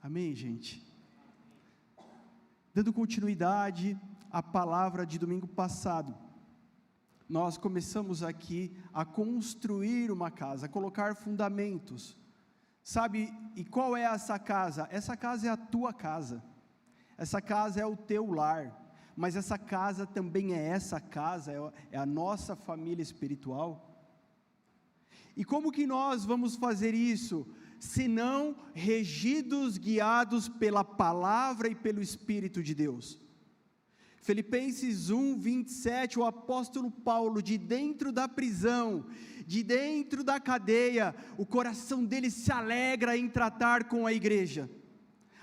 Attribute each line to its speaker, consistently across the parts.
Speaker 1: Amém, gente? Dando continuidade à palavra de domingo passado, nós começamos aqui a construir uma casa, a colocar fundamentos, sabe? E qual é essa casa? Essa casa é a tua casa, essa casa é o teu lar, mas essa casa também é a nossa família espiritual. E como que nós vamos fazer isso? Senão regidos, guiados pela palavra e pelo Espírito de Deus. Filipenses 1:27, o apóstolo Paulo, de dentro da prisão, de dentro da cadeia, o coração dele se alegra em tratar com a igreja.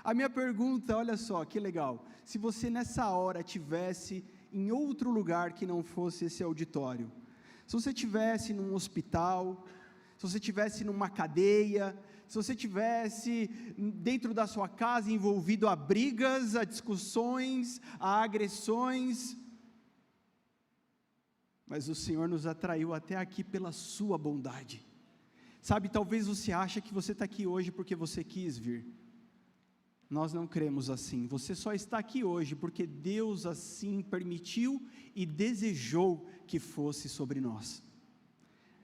Speaker 1: A minha pergunta, olha só, que legal, se você nessa hora tivesse em outro lugar que não fosse esse auditório, se você tivesse num hospital, se você estivesse numa cadeia, se você estivesse dentro da sua casa envolvido a brigas, a discussões, a agressões, mas o Senhor nos atraiu até aqui pela sua bondade. Sabe, talvez você ache que você está aqui hoje porque você quis vir. Nós não cremos assim. Você só está aqui hoje porque Deus assim permitiu e desejou que fosse sobre nós.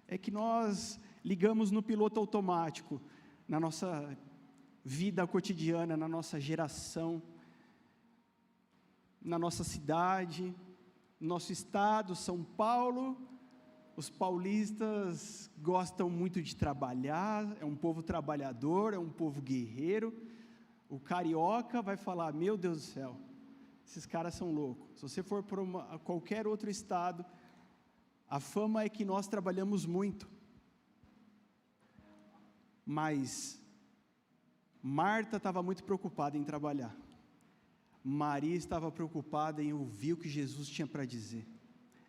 Speaker 1: É que nós ligamos no piloto automático, na nossa vida cotidiana, na nossa geração, na nossa cidade, no nosso estado, São Paulo. Os paulistas gostam muito de trabalhar, é um povo trabalhador, é um povo guerreiro. O carioca vai falar, meu Deus do céu, esses caras são loucos. Se você for para qualquer outro estado, a fama é que nós trabalhamos muito. Mas Marta estava muito preocupada em trabalhar, Maria estava preocupada em ouvir o que Jesus tinha para dizer.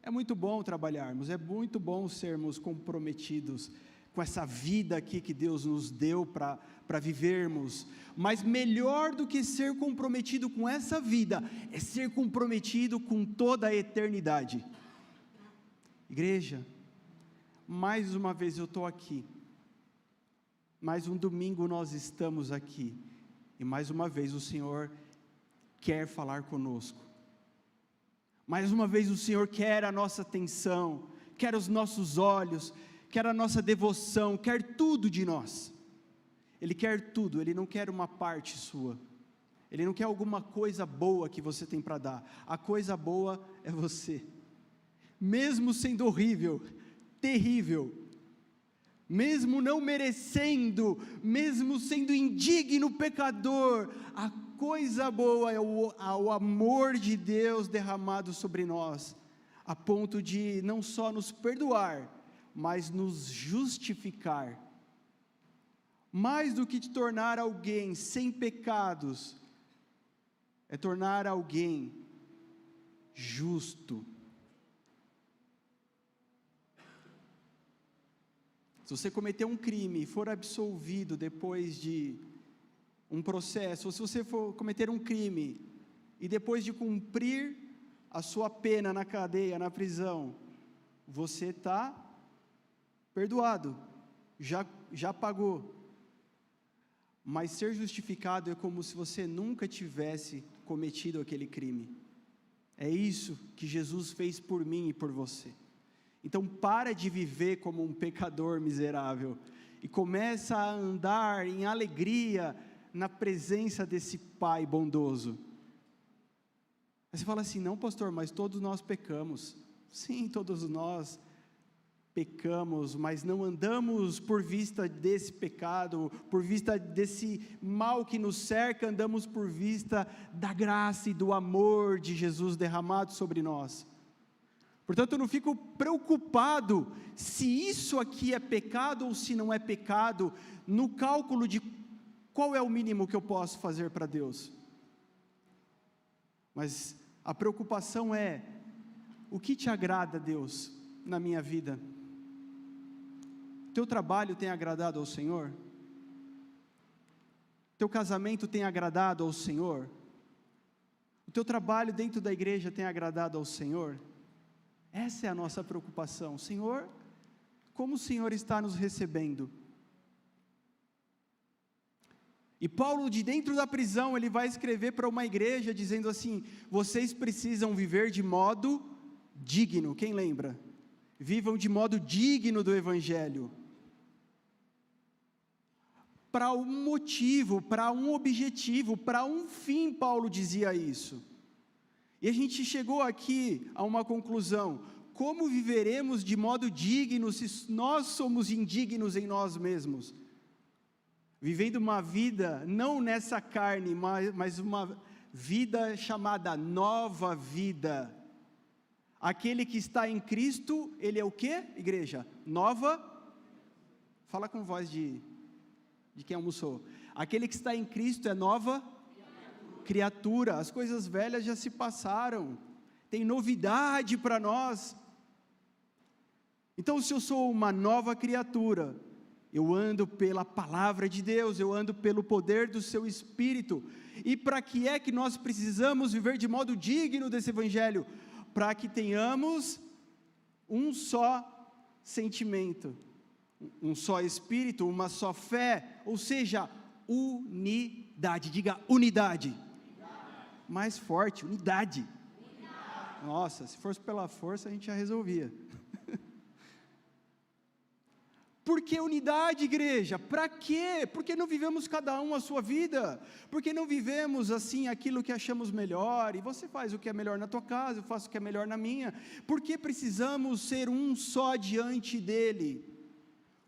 Speaker 1: É muito bom trabalharmos, é muito bom sermos comprometidos com essa vida aqui que Deus nos deu para vivermos, mas melhor do que ser comprometido com essa vida, é ser comprometido com toda a eternidade. Igreja, mais uma vez eu estou aqui, mais um domingo nós estamos aqui, e mais uma vez o Senhor quer falar conosco, mais uma vez o Senhor quer a nossa atenção, quer os nossos olhos, quer a nossa devoção, quer tudo de nós. Ele quer tudo, Ele não quer uma parte sua, Ele não quer alguma coisa boa que você tem para dar, a coisa boa é você, mesmo sendo horrível, terrível, mesmo não merecendo, mesmo sendo indigno pecador, a coisa boa é o amor de Deus derramado sobre nós, a ponto de não só nos perdoar, mas nos justificar. Mais do que te tornar alguém sem pecados, é tornar alguém justo. Se você cometer um crime e for absolvido depois de um processo, ou se você for cometer um crime e depois de cumprir a sua pena na cadeia, na prisão, você está perdoado, já pagou. Mas ser justificado é como se você nunca tivesse cometido aquele crime. É isso que Jesus fez por mim e por você. Então para de viver como um pecador miserável e começa a andar em alegria na presença desse Pai bondoso. Aí você fala assim, não pastor, mas todos nós pecamos. Sim, todos nós pecamos, mas não andamos por vista desse pecado, por vista desse mal que nos cerca, andamos por vista da graça e do amor de Jesus derramado sobre nós. Portanto, eu não fico preocupado se isso aqui é pecado ou se não é pecado, no cálculo de qual é o mínimo que eu posso fazer para Deus. Mas a preocupação é, o que te agrada, Deus, na minha vida? Teu trabalho tem agradado ao Senhor? Teu casamento tem agradado ao Senhor? O teu trabalho dentro da igreja tem agradado ao Senhor? Essa é a nossa preocupação. Senhor, como o Senhor está nos recebendo? E Paulo, de dentro da prisão, ele vai escrever para uma igreja dizendo assim: vocês precisam viver de modo digno. Quem lembra? Vivam de modo digno do Evangelho. Para um motivo, para um objetivo, para um fim, Paulo dizia isso. E a gente chegou aqui a uma conclusão: como viveremos de modo digno se nós somos indignos em nós mesmos? Vivendo uma vida, não nessa carne, mas uma vida chamada nova vida. Aquele que está em Cristo, ele é o quê, igreja? Nova? Fala com voz de quem almoçou. Aquele que está em Cristo é nova criatura. As coisas velhas já se passaram. Tem novidade para nós. Então, se eu sou uma nova criatura, eu ando pela palavra de Deus, eu ando pelo poder do seu Espírito. E para que é que nós precisamos viver de modo digno desse Evangelho? Para que tenhamos um só sentimento, um só Espírito, uma só fé, ou seja, unidade. Diga unidade. Unidade. Mais forte, unidade. Unidade. Nossa, se fosse pela força a gente já resolvia. Por que unidade, igreja? Para quê? Por que não vivemos cada um a sua vida? Por que não vivemos assim aquilo que achamos melhor? E você faz o que é melhor na tua casa, eu faço o que é melhor na minha. Por que precisamos ser um só diante dele?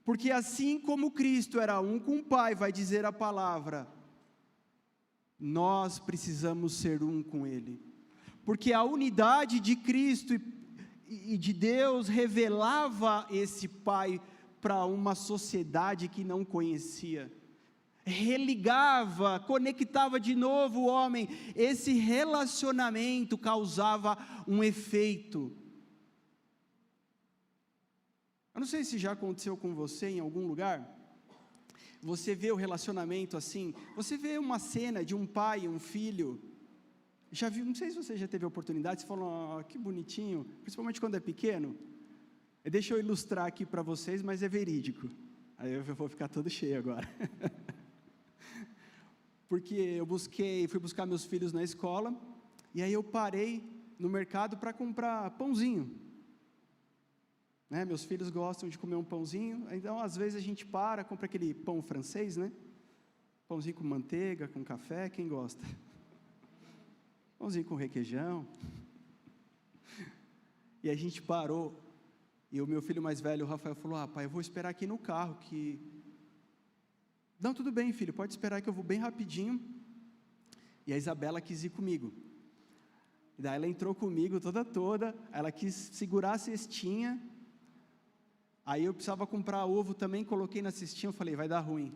Speaker 1: Porque assim como Cristo era um com o Pai, vai dizer a palavra, nós precisamos ser um com ele. Porque a unidade de Cristo e de Deus revelava esse Pai para uma sociedade que não conhecia, religava, conectava de novo o homem. Esse relacionamento causava um efeito. Eu não sei se já aconteceu com você em algum lugar, você vê o relacionamento assim, você vê uma cena de um pai e um filho, já viu, não sei se você já teve a oportunidade, você falou, que bonitinho, principalmente quando é pequeno. Deixa eu ilustrar aqui para vocês, mas é verídico. Aí eu vou ficar todo cheio agora. Porque fui buscar meus filhos na escola, e aí eu parei no mercado para comprar pãozinho. Né? Meus filhos gostam de comer um pãozinho, então às vezes a gente compra aquele pão francês, né? Pãozinho com manteiga, com café, quem gosta? Pãozinho com requeijão. E a gente parou. E o meu filho mais velho, o Rafael, falou, pai, eu vou esperar aqui no carro, que... Não, tudo bem, filho, pode esperar que eu vou bem rapidinho. E a Isabela quis ir comigo. E daí ela entrou comigo toda, ela quis segurar a cestinha. Aí eu precisava comprar ovo também, coloquei na cestinha, eu falei, vai dar ruim.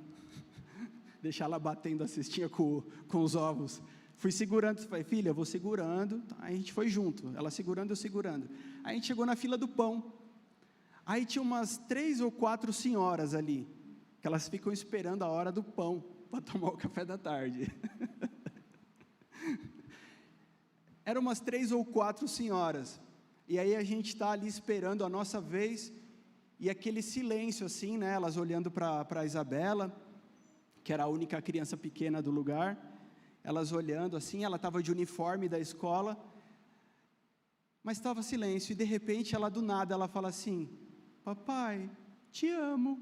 Speaker 1: Deixar ela batendo a cestinha com os ovos. Fui segurando, falei, filha, eu vou segurando. Aí a gente foi junto, ela segurando, eu segurando. Aí a gente chegou na fila do pão. Aí tinha umas 3 ou 4 senhoras ali, que elas ficam esperando a hora do pão, para tomar o café da tarde. Eram umas 3 ou 4 senhoras, e aí a gente está ali esperando a nossa vez, e aquele silêncio assim, né, elas olhando para a Isabela, que era a única criança pequena do lugar, elas olhando assim, ela estava de uniforme da escola, mas estava silêncio, e de repente ela do nada, ela fala assim, papai, te amo.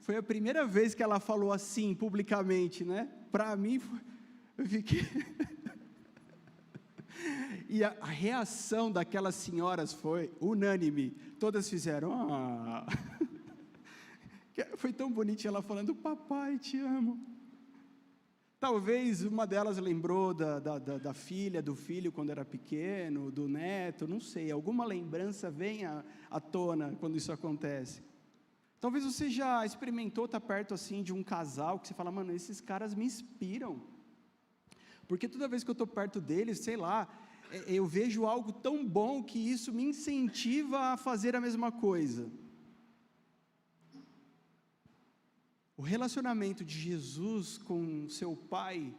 Speaker 1: Foi a primeira vez que ela falou assim, publicamente, né? Para mim, eu fiquei... E a reação daquelas senhoras foi unânime, todas fizeram, Foi tão bonitinho ela falando, papai, te amo. Talvez uma delas lembrou da filha, do filho quando era pequeno, do neto, não sei, alguma lembrança venha à tona quando isso acontece. Talvez você já experimentou estar perto assim de um casal, que você fala, mano, esses caras me inspiram, porque toda vez que eu estou perto deles, sei lá, eu vejo algo tão bom que isso me incentiva a fazer a mesma coisa. O relacionamento de Jesus com seu Pai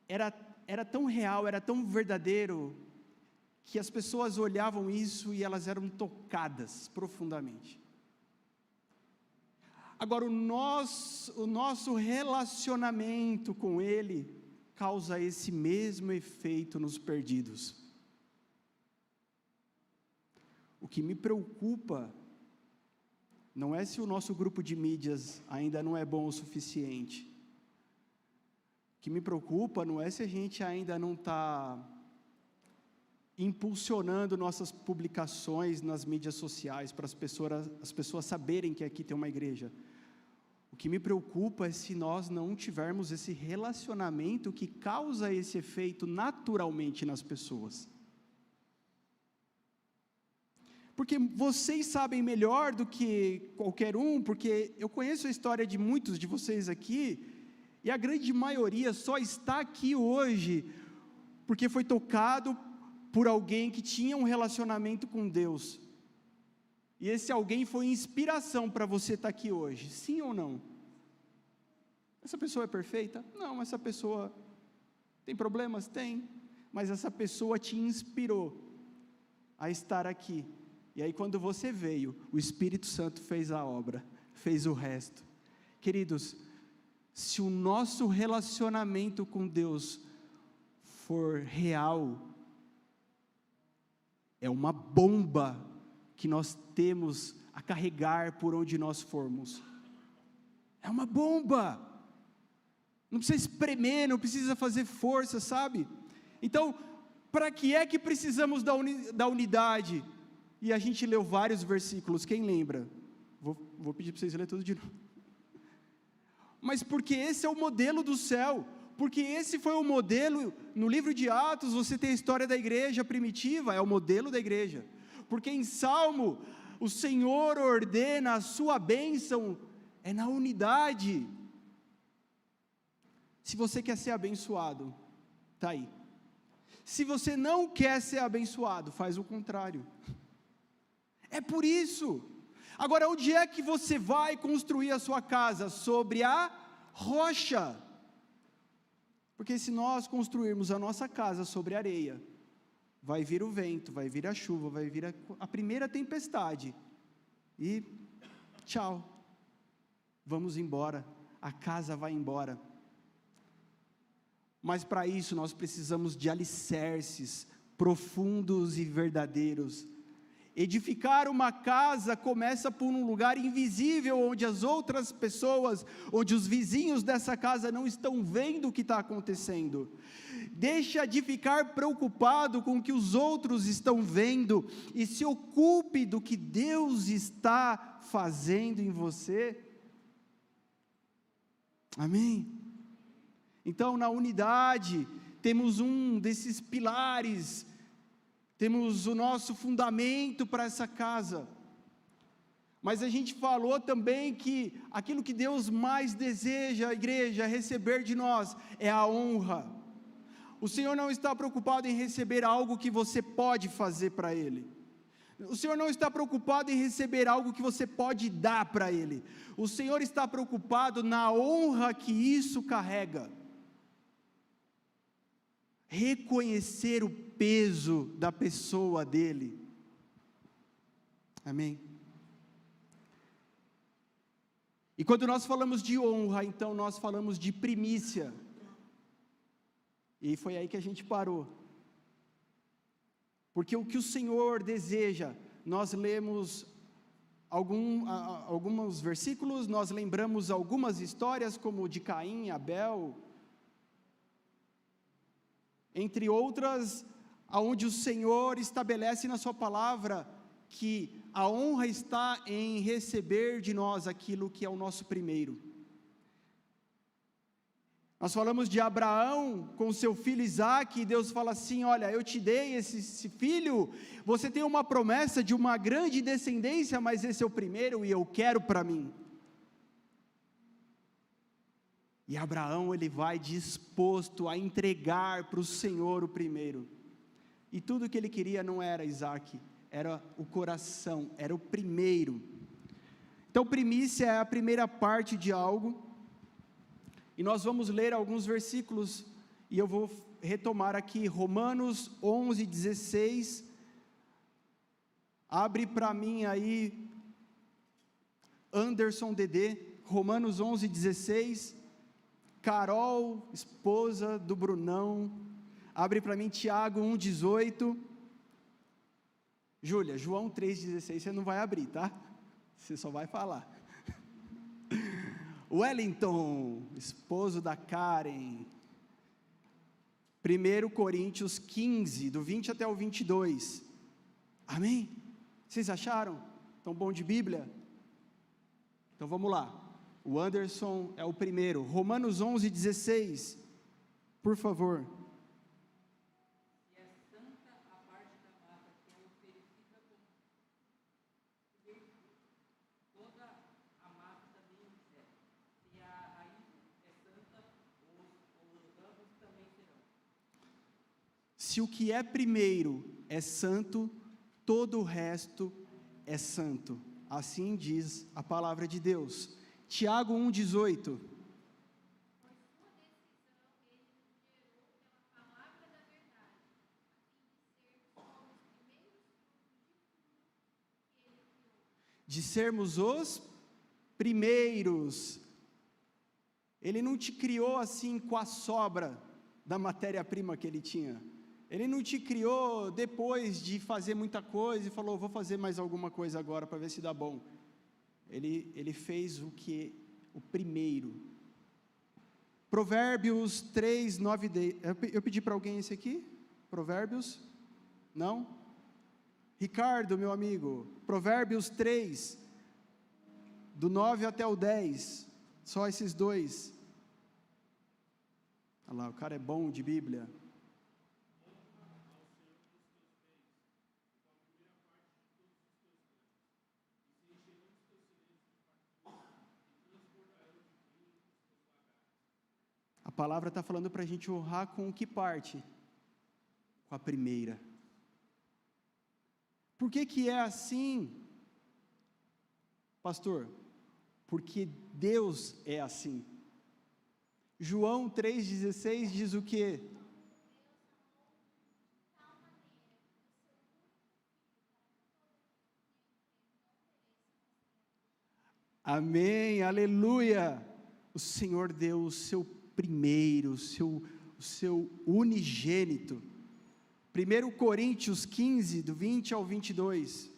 Speaker 1: era tão real, era tão verdadeiro, que as pessoas olhavam isso e elas eram tocadas profundamente. Agora, o nosso relacionamento com Ele causa esse mesmo efeito nos perdidos. O que me preocupa não é se o nosso grupo de mídias ainda não é bom o suficiente. O que me preocupa não é se a gente ainda não está impulsionando nossas publicações nas mídias sociais para as pessoas saberem que aqui tem uma igreja. O que me preocupa é se nós não tivermos esse relacionamento que causa esse efeito naturalmente nas pessoas. Porque vocês sabem melhor do que qualquer um, porque eu conheço a história de muitos de vocês aqui, e a grande maioria só está aqui hoje porque foi tocado por alguém que tinha um relacionamento com Deus, e esse alguém foi inspiração para você estar aqui hoje, sim ou não? Essa pessoa é perfeita? Não, essa pessoa tem problemas? Tem, mas essa pessoa te inspirou a estar aqui, e aí quando você veio, o Espírito Santo fez a obra, fez o resto. Queridos, se o nosso relacionamento com Deus for real, é uma bomba que nós temos a carregar por onde nós formos. É uma bomba. Não precisa espremer, não precisa fazer força, sabe? Então, para que é que precisamos da unidade? E a gente leu vários versículos, quem lembra? Vou pedir para vocês lerem tudo de novo. Mas porque esse é o modelo do céu. Porque esse foi o modelo, no livro de Atos, você tem a história da igreja primitiva, é o modelo da igreja. Porque em Salmo, o Senhor ordena a sua bênção, é na unidade. Se você quer ser abençoado, está aí. Se você não quer ser abençoado, faz o contrário. É por isso. Agora, onde é que você vai construir a sua casa? Sobre a rocha. Porque se nós construirmos a nossa casa sobre areia, vai vir o vento, vai vir a chuva, vai vir a primeira tempestade, e tchau, vamos embora, a casa vai embora. Mas para isso nós precisamos de alicerces profundos e verdadeiros. Edificar uma casa começa por um lugar invisível, onde as outras pessoas, onde os vizinhos dessa casa não estão vendo o que está acontecendo. Deixa de ficar preocupado com o que os outros estão vendo, e se ocupe do que Deus está fazendo em você. Amém? Então, na unidade, temos um desses pilares, temos o nosso fundamento para essa casa, mas a gente falou também que aquilo que Deus mais deseja, a igreja, receber de nós, é a honra. O Senhor não está preocupado em receber algo que você pode fazer para Ele, o Senhor não está preocupado em receber algo que você pode dar para Ele, o Senhor está preocupado na honra que isso carrega. Reconhecer o peso da pessoa dele. Amém? E quando nós falamos de honra, então nós falamos de primícia. E foi aí que a gente parou. Porque o que o Senhor deseja, nós lemos alguns versículos, nós lembramos algumas histórias, como de Caim e Abel, entre outras, aonde o Senhor estabelece na sua palavra que a honra está em receber de nós aquilo que é o nosso primeiro. Nós falamos de Abraão com seu filho Isaque, e Deus fala assim: olha, eu te dei esse filho, você tem uma promessa de uma grande descendência, mas esse é o primeiro e eu quero para mim. E Abraão, ele vai disposto a entregar para o Senhor o primeiro, e tudo que ele queria não era Isaque, era o coração, era o primeiro. Então primícia é a primeira parte de algo, e nós vamos ler alguns versículos, e eu vou retomar aqui, Romanos 11:16, abre para mim aí, Anderson Dedê, Romanos 11:16. Carol, esposa do Brunão, abre para mim Tiago 1:18. Júlia, João 3:16 você não vai abrir, tá? Você só vai falar. Wellington, esposo da Karen, 1 Coríntios 15, do 20 até o 22, amém? Vocês acharam? Tão bom de Bíblia? Então vamos lá, o Anderson é o primeiro, Romanos 11:16, por favor. Se o que é primeiro é santo, todo o resto é santo. Assim diz a palavra de Deus. Tiago 1:18. De sermos os primeiros. Ele não te criou assim com a sobra da matéria-prima que ele tinha. Ele não te criou depois de fazer muita coisa e falou, vou fazer mais alguma coisa agora para ver se dá bom. Ele fez o primeiro. Provérbios 3, 9, 10. Eu pedi para alguém esse aqui? Provérbios? Não? Ricardo, meu amigo, Provérbios 3, do 9 até o 10. Só esses dois. Olha lá, o cara é bom de Bíblia. A palavra está falando para a gente honrar com o que parte? Com a primeira. Por que é assim, pastor? Porque Deus é assim. João 3,16 diz o quê? Amém, aleluia. O Senhor deu o seu primeiro, o seu unigênito. 1 Coríntios 15, do 20 ao 22.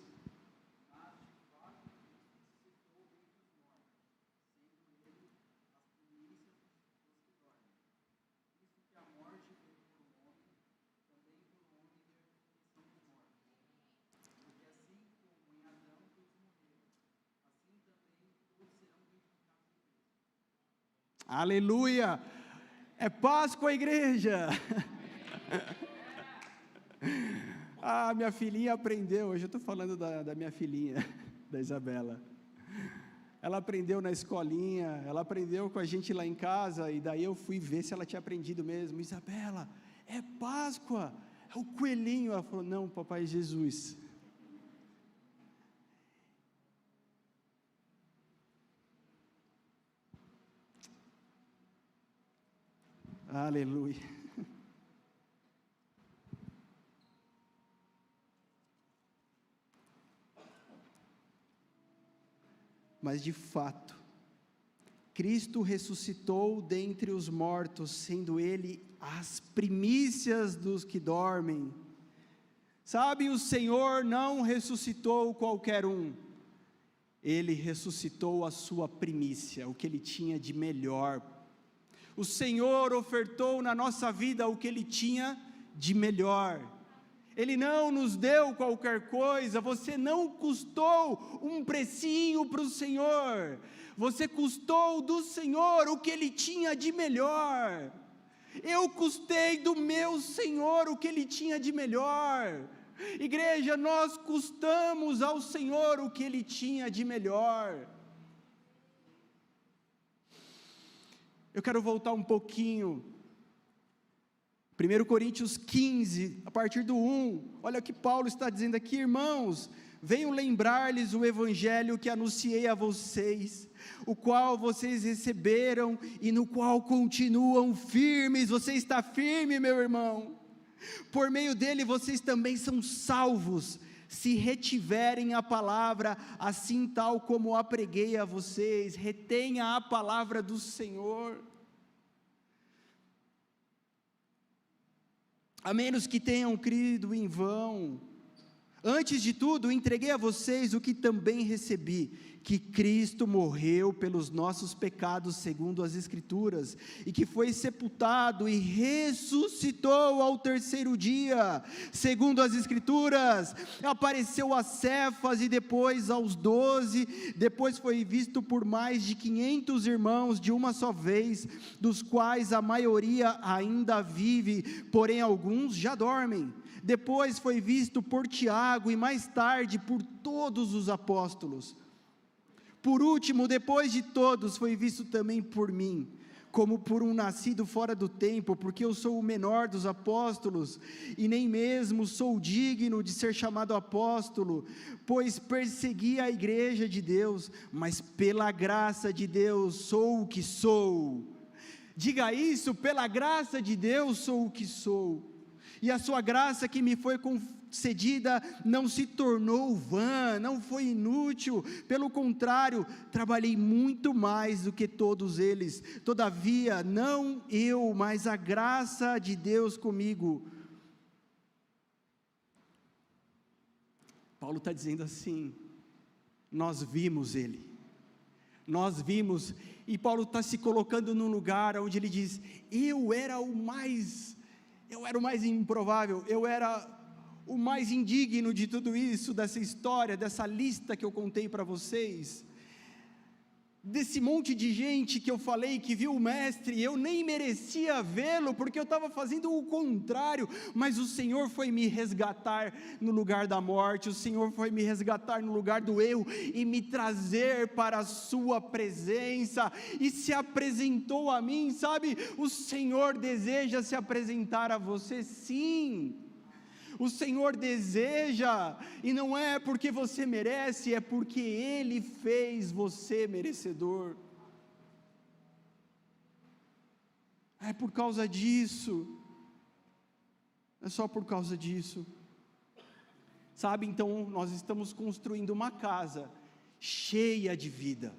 Speaker 1: Aleluia! É Páscoa, igreja! Ah, minha filhinha aprendeu, hoje eu estou falando da minha filhinha, da Isabela. Ela aprendeu na escolinha, ela aprendeu com a gente lá em casa, e daí eu fui ver se ela tinha aprendido mesmo. Isabela, é Páscoa, é o coelhinho. Ela falou, não, papai Jesus. Aleluia. Mas de fato, Cristo ressuscitou dentre os mortos, sendo Ele as primícias dos que dormem. Sabe, o Senhor não ressuscitou qualquer um, Ele ressuscitou a sua primícia, o que Ele tinha de melhor. O Senhor ofertou na nossa vida o que Ele tinha de melhor. Ele não nos deu qualquer coisa, você não custou um precinho para o Senhor, você custou do Senhor o que Ele tinha de melhor. Eu custei do meu Senhor o que Ele tinha de melhor. Igreja, nós custamos ao Senhor o que Ele tinha de melhor. Eu quero voltar um pouquinho, 1 Coríntios 15, a partir do 1, olha o que Paulo está dizendo aqui, irmãos, venho lembrar-lhes o evangelho que anunciei a vocês, o qual vocês receberam e no qual continuam firmes. Você está firme, meu irmão? Por meio dele vocês também são salvos, se retiverem a palavra, assim tal como a preguei a vocês. Retenha a palavra do Senhor. A menos que tenham crido em vão. Antes de tudo, entreguei a vocês o que também recebi, que Cristo morreu pelos nossos pecados segundo as Escrituras, e que foi sepultado e ressuscitou ao terceiro dia, segundo as Escrituras, apareceu a Cefas e depois aos 12, depois foi visto por mais de 500 irmãos de uma só vez, dos quais a maioria ainda vive, porém alguns já dormem. Depois foi visto por Tiago e mais tarde por todos os apóstolos. Por último, depois de todos, foi visto também por mim, como por um nascido fora do tempo, porque eu sou o menor dos apóstolos, e nem mesmo sou digno de ser chamado apóstolo, pois persegui a igreja de Deus, mas pela graça de Deus sou o que sou. Diga isso, pela graça de Deus sou o que sou. E a sua graça que me foi concedida não se tornou vã, não foi inútil, pelo contrário, trabalhei muito mais do que todos eles, todavia, não eu, mas a graça de Deus comigo. Paulo está dizendo assim, nós vimos ele, e Paulo está se colocando num lugar onde ele diz, eu era o mais improvável, eu era o mais indigno de tudo isso, dessa história, dessa lista que eu contei para vocês, desse monte de gente que eu falei que viu o mestre, eu nem merecia vê-lo, porque eu estava fazendo o contrário, mas o Senhor foi me resgatar no lugar da morte, o Senhor foi me resgatar no lugar do eu, e me trazer para a sua presença, e se apresentou a mim, sabe, o Senhor deseja se apresentar a você, sim, o Senhor deseja, e não é porque você merece, é porque Ele fez você merecedor, é por causa disso, é só por causa disso, sabe, então nós estamos construindo uma casa, cheia de vida,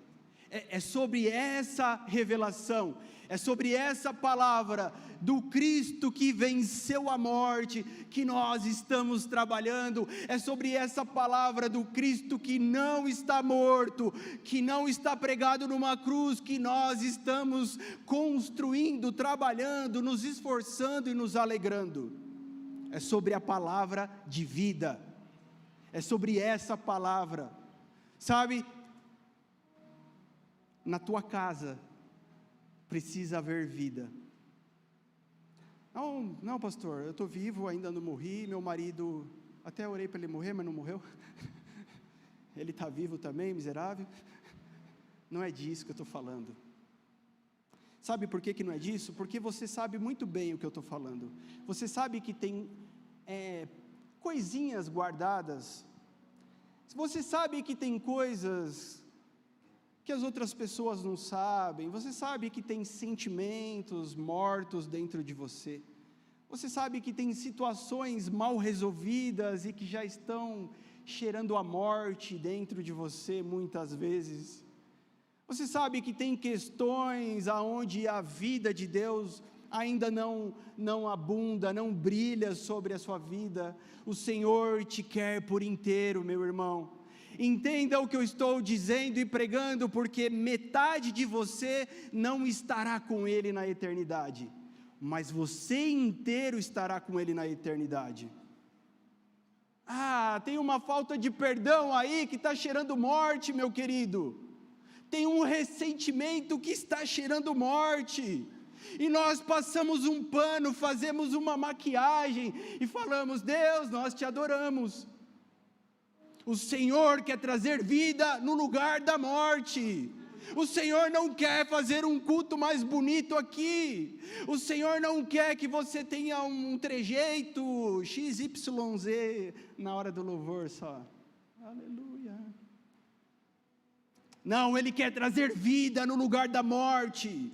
Speaker 1: é sobre essa revelação, é sobre essa palavra do Cristo que venceu a morte, que nós estamos trabalhando, é sobre essa palavra do Cristo que não está morto, que não está pregado numa cruz, que nós estamos construindo, trabalhando, nos esforçando e nos alegrando, é sobre a palavra de vida, é sobre essa palavra, sabe, na tua casa, precisa haver vida. Não pastor, eu estou vivo, ainda não morri, meu marido, até orei para ele morrer, mas não morreu, ele está vivo também, miserável, não é disso que eu estou falando, sabe por que não é disso? Porque você sabe muito bem o que eu estou falando, você sabe que tem coisinhas guardadas, você sabe que tem coisas que as outras pessoas não sabem, você sabe que tem sentimentos mortos dentro de você, você sabe que tem situações mal resolvidas e que já estão cheirando a morte dentro de você muitas vezes, você sabe que tem questões aonde a vida de Deus ainda não abunda, não brilha sobre a sua vida, o Senhor te quer por inteiro, meu irmão, entenda o que eu estou dizendo e pregando, porque metade de você não estará com Ele na eternidade, mas você inteiro estará com Ele na eternidade. Tem uma falta de perdão aí que está cheirando morte, meu querido, tem um ressentimento que está cheirando morte, e nós passamos um pano, fazemos uma maquiagem, e falamos, Deus, nós te adoramos, o Senhor quer trazer vida no lugar da morte, o Senhor não quer fazer um culto mais bonito aqui, o Senhor não quer que você tenha um trejeito XYZ na hora do louvor só, aleluia, não, Ele quer trazer vida no lugar da morte,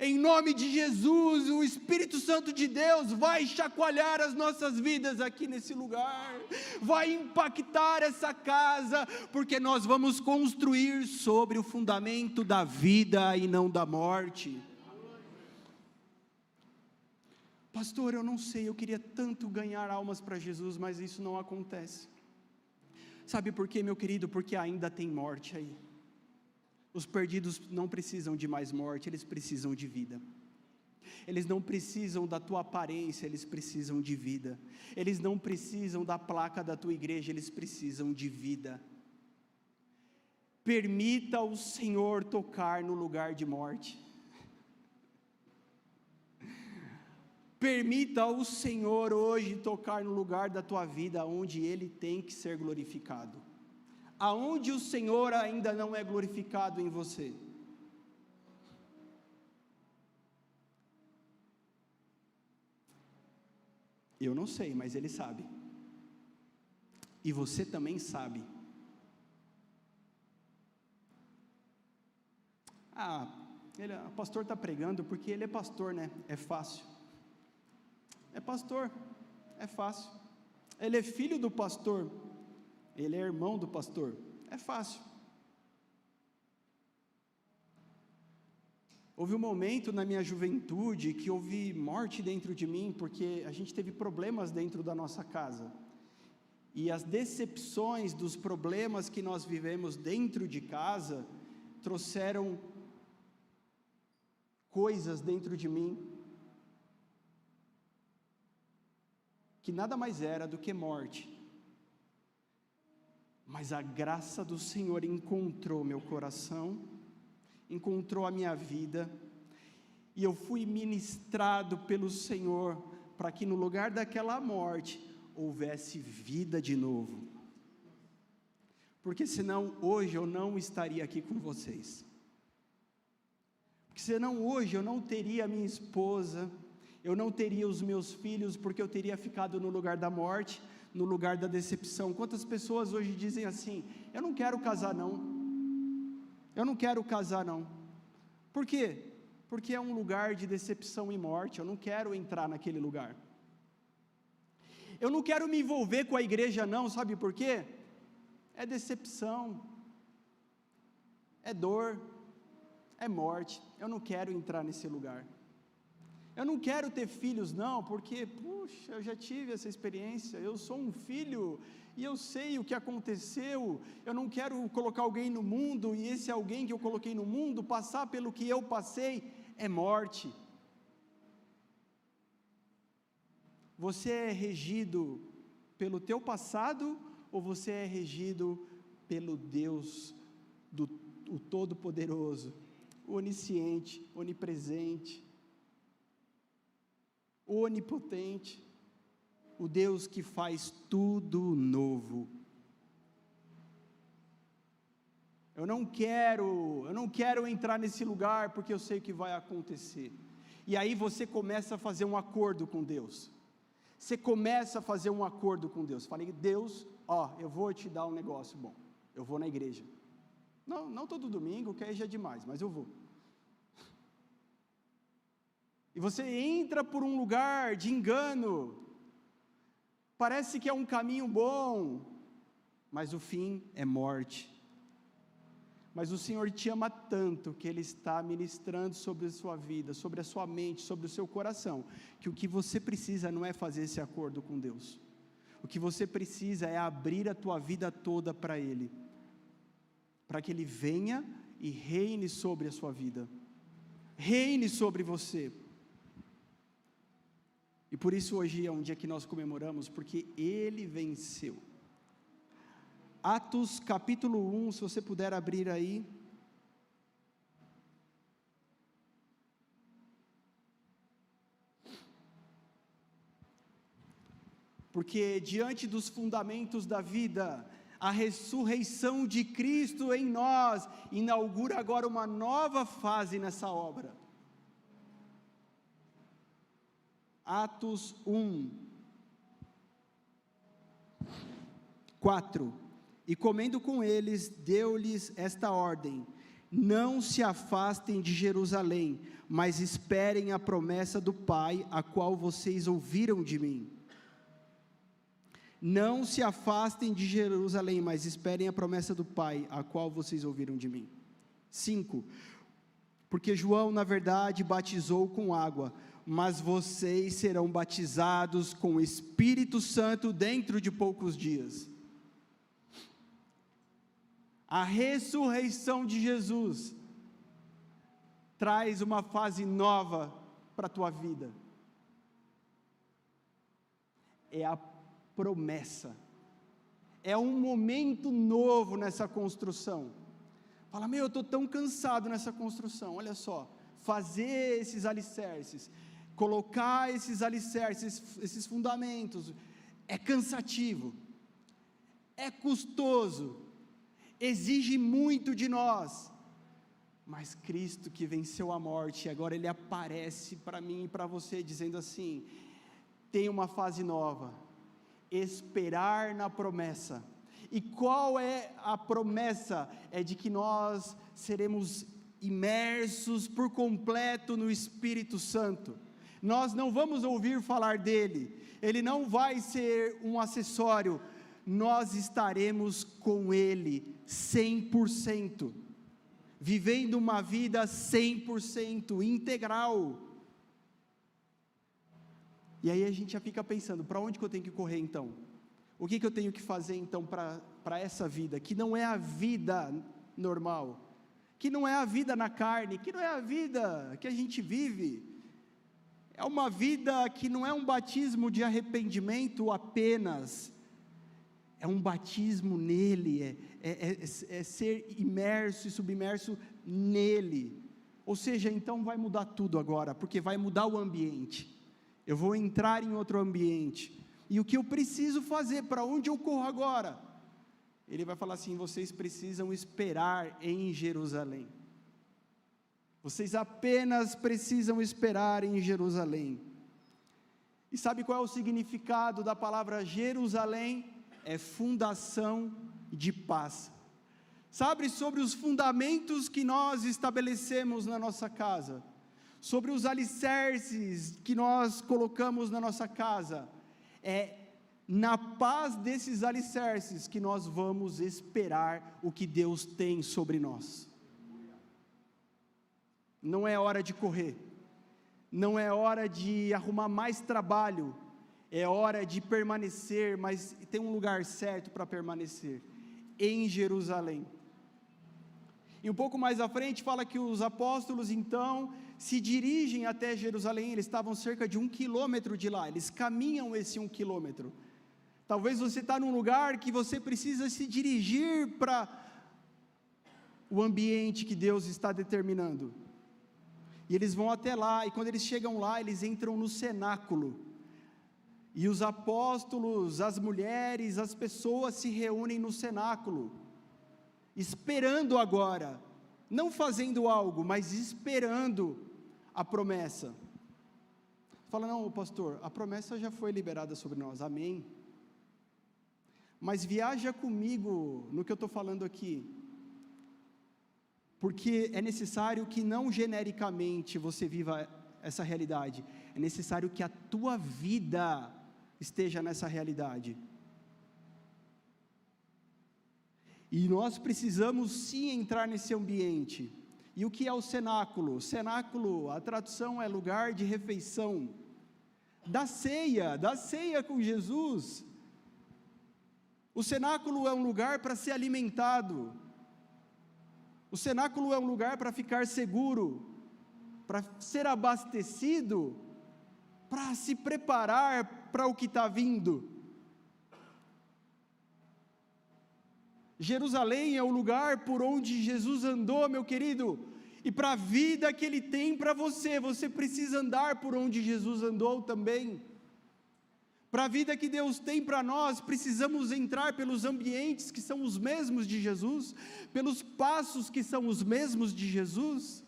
Speaker 1: Em nome de Jesus, o Espírito Santo de Deus vai chacoalhar as nossas vidas aqui nesse lugar, vai impactar essa casa, porque nós vamos construir sobre o fundamento da vida e não da morte. Pastor, eu não sei, eu queria tanto ganhar almas para Jesus, mas isso não acontece. Sabe por quê, meu querido? Porque ainda tem morte aí. Os perdidos não precisam de mais morte, eles precisam de vida. Eles não precisam da tua aparência, eles precisam de vida. Eles não precisam da placa da tua igreja, eles precisam de vida. Permita o Senhor tocar no lugar de morte. Permita o Senhor hoje tocar no lugar da tua vida, onde Ele tem que ser glorificado. Aonde o Senhor ainda não é glorificado em você. Eu não sei, mas Ele sabe. E você também sabe. O pastor está pregando porque ele é pastor, né? É fácil. É pastor, é fácil. Ele é filho do pastor. Ele é irmão do pastor, é fácil. Houve um momento na minha juventude que houve morte dentro de mim, porque a gente teve problemas dentro da nossa casa, e as decepções dos problemas que nós vivemos dentro de casa, trouxeram coisas dentro de mim, que nada mais era do que morte. Mas a graça do Senhor encontrou meu coração, encontrou a minha vida, e eu fui ministrado pelo Senhor, para que no lugar daquela morte, houvesse vida de novo, porque senão hoje eu não estaria aqui com vocês, porque senão hoje eu não teria minha esposa, eu não teria os meus filhos, porque eu teria ficado no lugar da morte, no lugar da decepção. Quantas pessoas hoje dizem assim: eu não quero casar não, eu não quero casar não. Por quê? Porque é um lugar de decepção e morte, eu não quero entrar naquele lugar. Eu não quero me envolver com a igreja não, sabe por quê? É decepção, é dor, é morte, eu não quero entrar nesse lugar. Eu não quero ter filhos não, porque, puxa, eu já tive essa experiência, eu sou um filho, e eu sei o que aconteceu, eu não quero colocar alguém no mundo, e esse alguém que eu coloquei no mundo, passar pelo que eu passei, é morte. Você é regido pelo teu passado, ou você é regido pelo Deus, o Todo-Poderoso, o Onisciente, Onipresente, Onipotente, o Deus que faz tudo novo. Eu não quero entrar nesse lugar, porque eu sei o que vai acontecer. E aí você começa a fazer um acordo com Deus. Você começa a fazer um acordo com Deus. Falei: Deus, eu vou te dar um negócio bom. Eu vou na igreja. Não todo domingo, que aí já é demais, mas eu vou. E você entra por um lugar de engano, parece que é um caminho bom, mas o fim é morte. Mas o Senhor te ama tanto, que Ele está ministrando sobre a sua vida, sobre a sua mente, sobre o seu coração, que o que você precisa não é fazer esse acordo com Deus, o que você precisa é abrir a tua vida toda para Ele, para que Ele venha e reine sobre a sua vida, reine sobre você. E por isso hoje é um dia que nós comemoramos, porque Ele venceu. Atos capítulo 1, se você puder abrir aí. Porque diante dos fundamentos da vida, a ressurreição de Cristo em nós inaugura agora uma nova fase nessa obra. Atos 1, 4, e comendo com eles, deu-lhes esta ordem: Não se afastem de Jerusalém, mas esperem a promessa do Pai, a qual vocês ouviram de mim. Não se afastem de Jerusalém, mas esperem a promessa do Pai, a qual vocês ouviram de mim. 5. Porque João, na verdade, batizou com água, mas vocês serão batizados com o Espírito Santo dentro de poucos dias. A ressurreição de Jesus traz uma fase nova para a tua vida. É a promessa. É um momento novo nessa construção. Fala, eu estou tão cansado nessa construção. Olha só, fazer esses alicerces, colocar esses alicerces, esses fundamentos, é cansativo, é custoso, exige muito de nós, mas Cristo que venceu a morte, agora Ele aparece para mim e para você, dizendo assim, tem uma fase nova, esperar na promessa. E qual é a promessa? É de que nós seremos imersos por completo no Espírito Santo. Nós não vamos ouvir falar dele, ele não vai ser um acessório, nós estaremos com ele 100%, vivendo uma vida 100% integral. E aí a gente já fica pensando, para onde que eu tenho que correr então? O que eu tenho que fazer então para essa vida, que não é a vida normal, que não é a vida na carne, que não é a vida que a gente vive, é uma vida que não é um batismo de arrependimento apenas, é um batismo nele, é ser imerso e submerso nele. Ou seja, então vai mudar tudo agora, porque vai mudar o ambiente, eu vou entrar em outro ambiente, e o que eu preciso fazer, para onde eu corro agora? Ele vai falar assim, vocês precisam esperar em Jerusalém, vocês apenas precisam esperar em Jerusalém. E sabe qual é o significado da palavra Jerusalém? É fundação de paz. Sabe, sobre os fundamentos que nós estabelecemos na nossa casa, sobre os alicerces que nós colocamos na nossa casa, é na paz desses alicerces que nós vamos esperar o que Deus tem sobre nós. Não é hora de correr, não é hora de arrumar mais trabalho, é hora de permanecer, mas tem um lugar certo para permanecer, em Jerusalém. E um pouco mais à frente fala que os apóstolos então se dirigem até Jerusalém, eles estavam cerca de 1 quilômetro de lá, eles caminham esse 1 quilômetro. Talvez você está num lugar que você precisa se dirigir para o ambiente que Deus está determinando. E eles vão até lá, e quando eles chegam lá, eles entram no cenáculo. E os apóstolos, as mulheres, as pessoas se reúnem no cenáculo, esperando agora, não fazendo algo, mas esperando a promessa. Fala, não, pastor, a promessa já foi liberada sobre nós, amém. Mas viaja comigo no que eu estou falando aqui, porque é necessário que não genericamente você viva essa realidade, é necessário que a tua vida esteja nessa realidade. E nós precisamos sim entrar nesse ambiente. E o que é o cenáculo? Cenáculo, a tradução é lugar de refeição, da ceia com Jesus. O cenáculo é um lugar para ser alimentado, o cenáculo é um lugar para ficar seguro, para ser abastecido, para se preparar para o que está vindo. Jerusalém é o lugar por onde Jesus andou, meu querido, e para a vida que Ele tem para você, você precisa andar por onde Jesus andou também. Para a vida que Deus tem para nós, precisamos entrar pelos ambientes que são os mesmos de Jesus, pelos passos que são os mesmos de Jesus.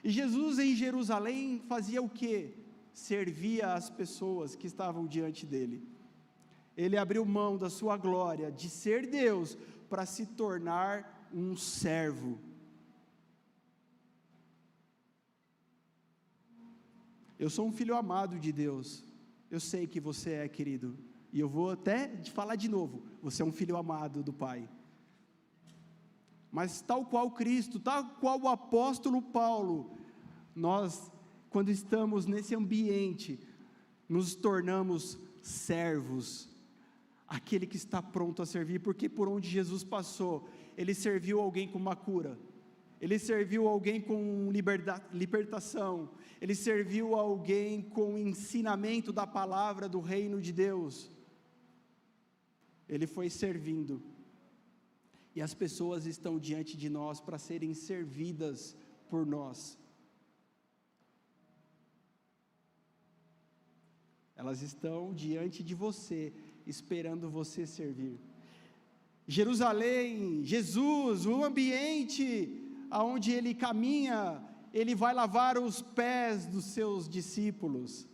Speaker 1: E Jesus em Jerusalém fazia o quê? Servia as pessoas que estavam diante dele. Ele abriu mão da sua glória, de ser Deus, para se tornar um servo. Eu sou um filho amado de Deus. Eu sei que você é, querido. E eu vou até te falar de novo. Você é um filho amado do Pai. Mas tal qual Cristo, tal qual o apóstolo Paulo, nós, quando estamos nesse ambiente, nos tornamos servos, aquele que está pronto a servir, porque por onde Jesus passou, ele serviu alguém com uma cura, ele serviu alguém com libertação, ele serviu alguém com ensinamento da palavra do reino de Deus, ele foi servindo, e as pessoas estão diante de nós para serem servidas por nós. Elas estão diante de você, esperando você servir. Jerusalém, Jesus, o ambiente aonde ele caminha, ele vai lavar os pés dos seus discípulos.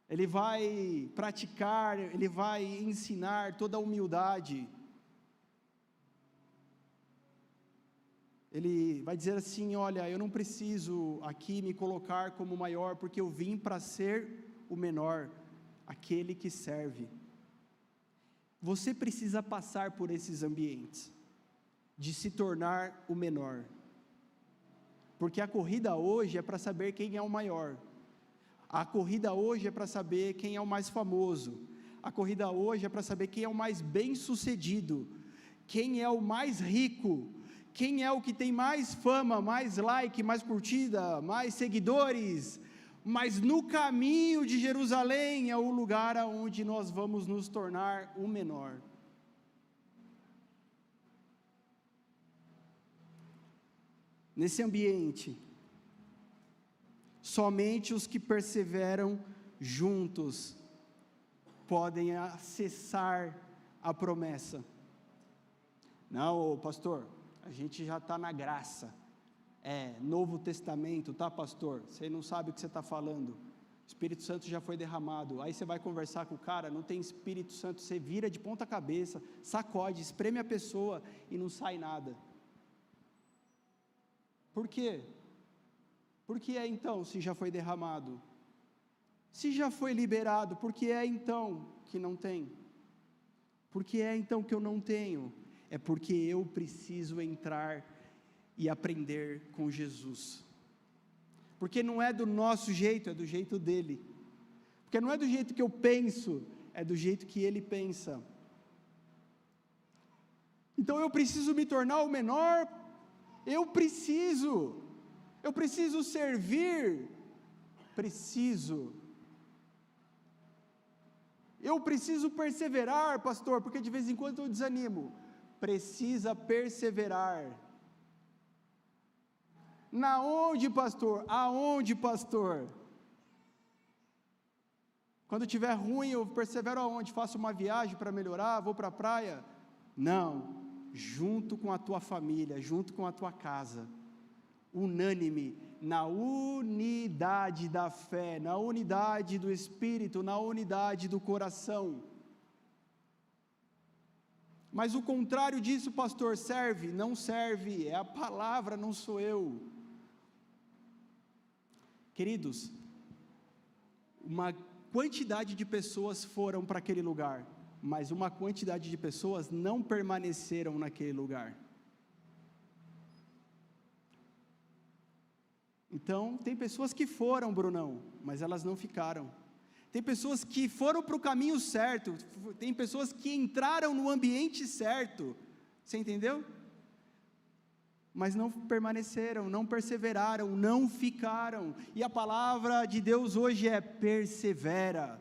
Speaker 1: Ele vai praticar, ele vai ensinar toda a humildade. Ele vai dizer assim: olha, eu não preciso aqui me colocar como maior, porque eu vim para ser o menor, aquele que serve. Você precisa passar por esses ambientes, de se tornar o menor, porque a corrida hoje é para saber quem é o maior, a corrida hoje é para saber quem é o mais famoso, a corrida hoje é para saber quem é o mais bem sucedido, quem é o mais rico, quem é o que tem mais fama, mais like, mais curtida, mais seguidores. Mas no caminho de Jerusalém é o lugar onde nós vamos nos tornar o menor. Nesse ambiente, somente os que perseveram juntos podem acessar a promessa. Não, pastor, a gente já está na graça. Novo Testamento, tá, pastor? Você não sabe o que você está falando. O Espírito Santo já foi derramado. Aí você vai conversar com o cara, não tem Espírito Santo, você vira de ponta cabeça, sacode, espreme a pessoa e não sai nada. Por quê? Por que é então, se já foi derramado? Se já foi liberado, por que é então que não tem? Por que é então que eu não tenho? É porque eu preciso entrar e aprender com Jesus, porque não é do nosso jeito, é do jeito dele, porque não é do jeito que eu penso, é do jeito que ele pensa. Então eu preciso me tornar o menor, eu preciso servir, eu preciso perseverar, pastor, porque de vez em quando eu desanimo. Precisa perseverar. Na onde, pastor? Aonde, pastor? Quando estiver ruim, eu persevero aonde? Faço uma viagem para melhorar, vou para a praia? Não, junto com a tua família, junto com a tua casa, unânime, na unidade da fé, na unidade do Espírito, na unidade do coração. Mas o contrário disso, pastor, serve? Não serve, é a palavra, não sou eu. Queridos, uma quantidade de pessoas foram para aquele lugar, mas uma quantidade de pessoas não permaneceram naquele lugar. Então, tem pessoas que foram, Brunão, mas elas não ficaram. Tem pessoas que foram para o caminho certo, tem pessoas que entraram no ambiente certo, você entendeu? Mas não permaneceram, não perseveraram, não ficaram, e a palavra de Deus hoje é: persevera,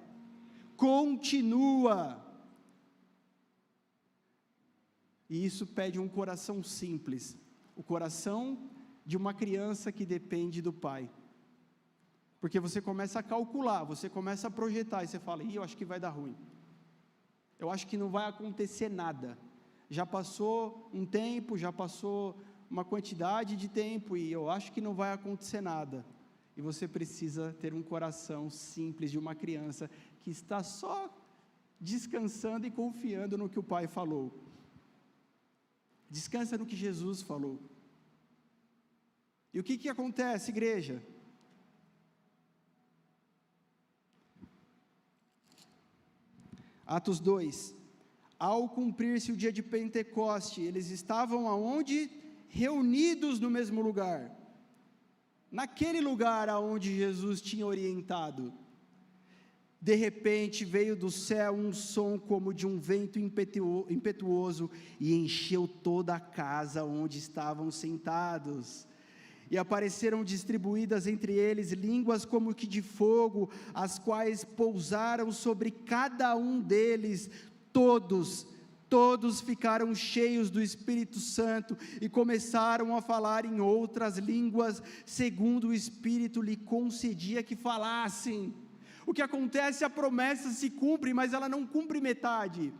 Speaker 1: continua, e isso pede um coração simples, o coração de uma criança que depende do pai, porque você começa a calcular, você começa a projetar, e você fala: eu acho que vai dar ruim, eu acho que não vai acontecer nada, já passou um tempo, já passou uma quantidade de tempo, e eu acho que não vai acontecer nada, e você precisa ter um coração simples de uma criança, que está só descansando e confiando no que o pai falou, descansa no que Jesus falou. E o que acontece, igreja? Atos 2. Ao cumprir-se o dia de Pentecoste, eles estavam aonde? Reunidos no mesmo lugar. Naquele lugar aonde Jesus tinha orientado. De repente veio do céu um som como de um vento impetuoso e encheu toda a casa onde estavam sentados. E apareceram distribuídas entre eles línguas como que de fogo, as quais pousaram sobre cada um deles. Todos ficaram cheios do Espírito Santo e começaram a falar em outras línguas, segundo o Espírito lhe concedia que falassem. O que acontece, a promessa se cumpre, mas ela não cumpre metade,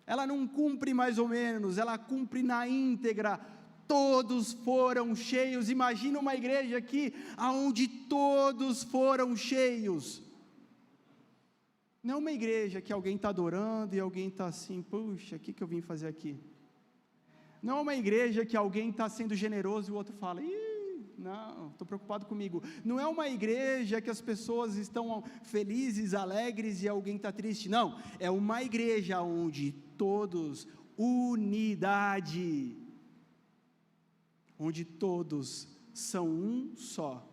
Speaker 1: ela não cumpre mais ou menos, ela cumpre na íntegra. Todos foram cheios. Imagina uma igreja aqui, onde todos foram cheios, não uma igreja que alguém está adorando e alguém está assim, puxa, o que eu vim fazer aqui? Não uma igreja que alguém está sendo generoso e o outro fala, não, estou preocupado comigo. Não é uma igreja que as pessoas estão felizes, alegres e alguém está triste. Não, é uma igreja onde todos, unidade, onde todos são um só.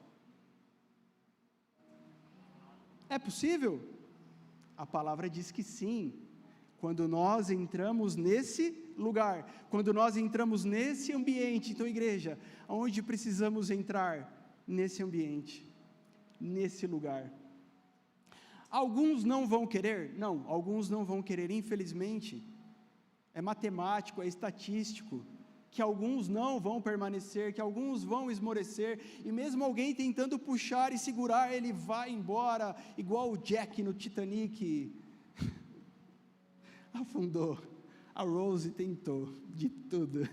Speaker 1: É possível? A palavra diz que sim. Quando nós entramos nesse lugar, quando nós entramos nesse ambiente. Então, igreja, aonde precisamos entrar? Nesse ambiente, nesse lugar. Alguns não vão querer? Não, alguns não vão querer, infelizmente. É matemático, é estatístico, que alguns não vão permanecer, que alguns vão esmorecer, e mesmo alguém tentando puxar e segurar, ele vai embora, igual o Jack no Titanic, afundou. A Rose tentou de tudo,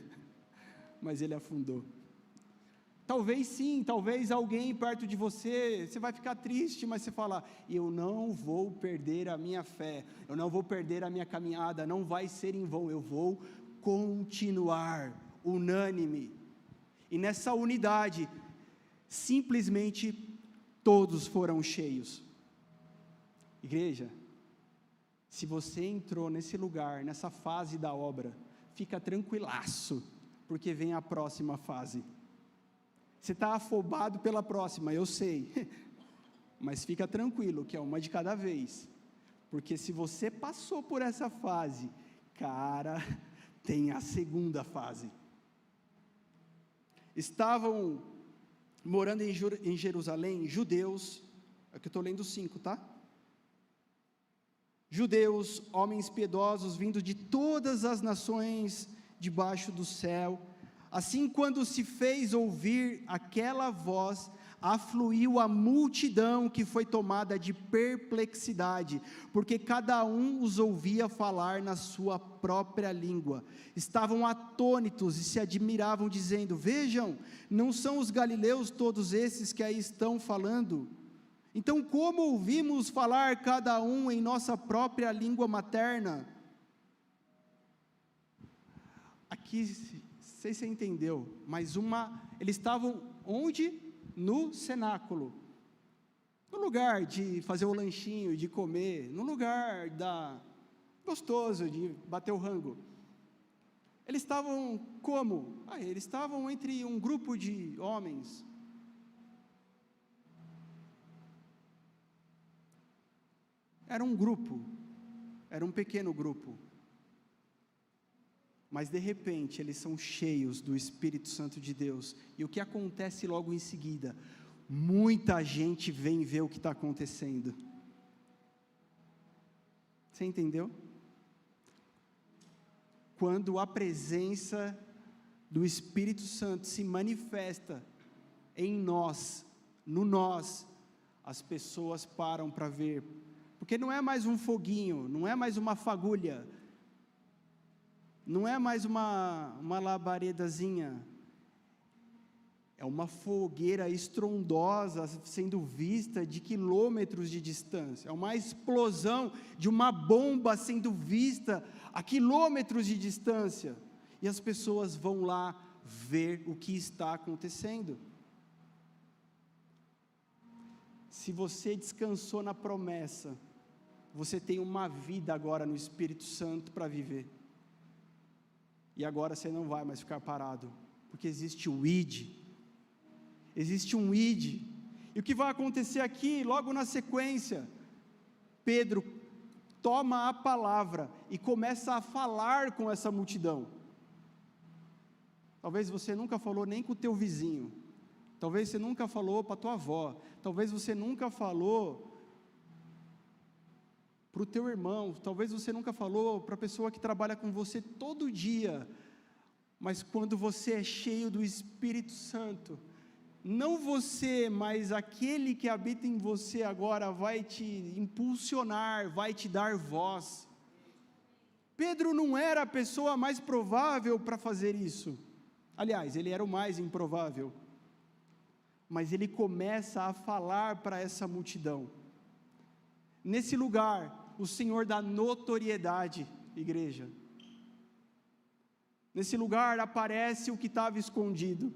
Speaker 1: mas ele afundou. Talvez sim, talvez alguém perto de você vai ficar triste, mas você fala, eu não vou perder a minha fé, eu não vou perder a minha caminhada, não vai ser em vão, eu vou continuar, unânime. E nessa unidade, simplesmente todos foram cheios. Igreja, se você entrou nesse lugar, nessa fase da obra, fica tranquilaço, porque vem a próxima fase. Você está afobado pela próxima, eu sei, mas fica tranquilo, que é uma de cada vez, porque se você passou por essa fase, cara, tem a segunda fase. Estavam morando em Jerusalém, judeus, aqui eu estou lendo 5, tá? Judeus, homens piedosos, vindos de todas as nações debaixo do céu. Assim, quando se fez ouvir aquela voz, afluiu a multidão, que foi tomada de perplexidade, porque cada um os ouvia falar na sua própria língua. Estavam atônitos e se admiravam, dizendo, vejam, não são os galileus todos esses que aí estão falando? Então, como ouvimos falar cada um em nossa própria língua materna? Aqui, não sei se você entendeu, mas eles estavam onde? No cenáculo, no lugar de fazer o lanchinho, de comer, no lugar gostoso, de bater o rango. Eles estavam como? Eles estavam entre um grupo de homens. Era um grupo, era um pequeno grupo, mas de repente eles são cheios do Espírito Santo de Deus, e o que acontece logo em seguida? Muita gente vem ver o que está acontecendo. Você entendeu? Quando a presença do Espírito Santo se manifesta em nós, no nós, as pessoas param para ver, porque não é mais um foguinho, não é mais uma fagulha, não é mais uma labaredazinha, é uma fogueira estrondosa sendo vista de quilômetros de distância, é uma explosão de uma bomba sendo vista a quilômetros de distância, e as pessoas vão lá ver o que está acontecendo. Se você descansou na promessa, você tem uma vida agora no Espírito Santo para viver. E agora você não vai mais ficar parado, porque existe o ID. Existe um ID. E o que vai acontecer aqui, logo na sequência, Pedro toma a palavra e começa a falar com essa multidão. Talvez você nunca falou nem com o teu vizinho, talvez você nunca falou para a tua avó, talvez você nunca falou para o teu irmão, talvez você nunca falou para a pessoa que trabalha com você todo dia, mas quando você é cheio do Espírito Santo, não você, mas aquele que habita em você agora vai te impulsionar, vai te dar voz. Pedro não era a pessoa mais provável para fazer isso, aliás, ele era o mais improvável, mas ele começa a falar para essa multidão. Nesse lugar, o Senhor dá notoriedade, igreja. Nesse lugar aparece o que estava escondido,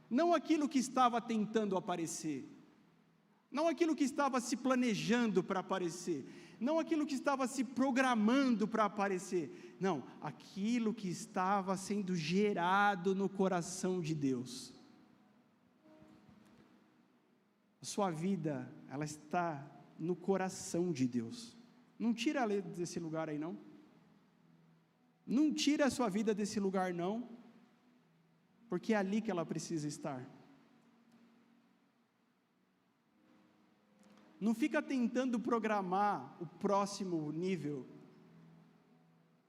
Speaker 1: não aquilo que estava tentando aparecer, não aquilo que estava se planejando para aparecer, não aquilo que estava se programando para aparecer, não, aquilo que estava sendo gerado no coração de Deus. A sua vida, ela está no coração de Deus. Não tira ela desse lugar aí não. Não tira a sua vida desse lugar não, porque é ali que ela precisa estar. Não fica tentando programar o próximo nível,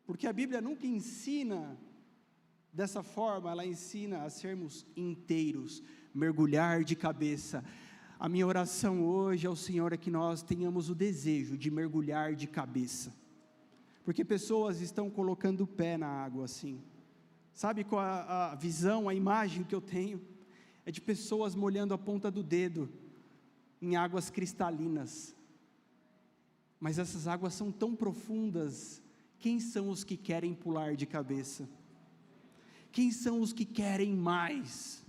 Speaker 1: porque a Bíblia nunca ensina dessa forma, ela ensina a sermos inteiros, mergulhar de cabeça. A minha oração hoje ao Senhor é que nós tenhamos o desejo de mergulhar de cabeça, porque pessoas estão colocando o pé na água assim. Sabe qual a visão, a imagem que eu tenho? É de pessoas molhando a ponta do dedo em águas cristalinas, mas essas águas são tão profundas. Quem são os que querem pular de cabeça? Quem são os que querem mais?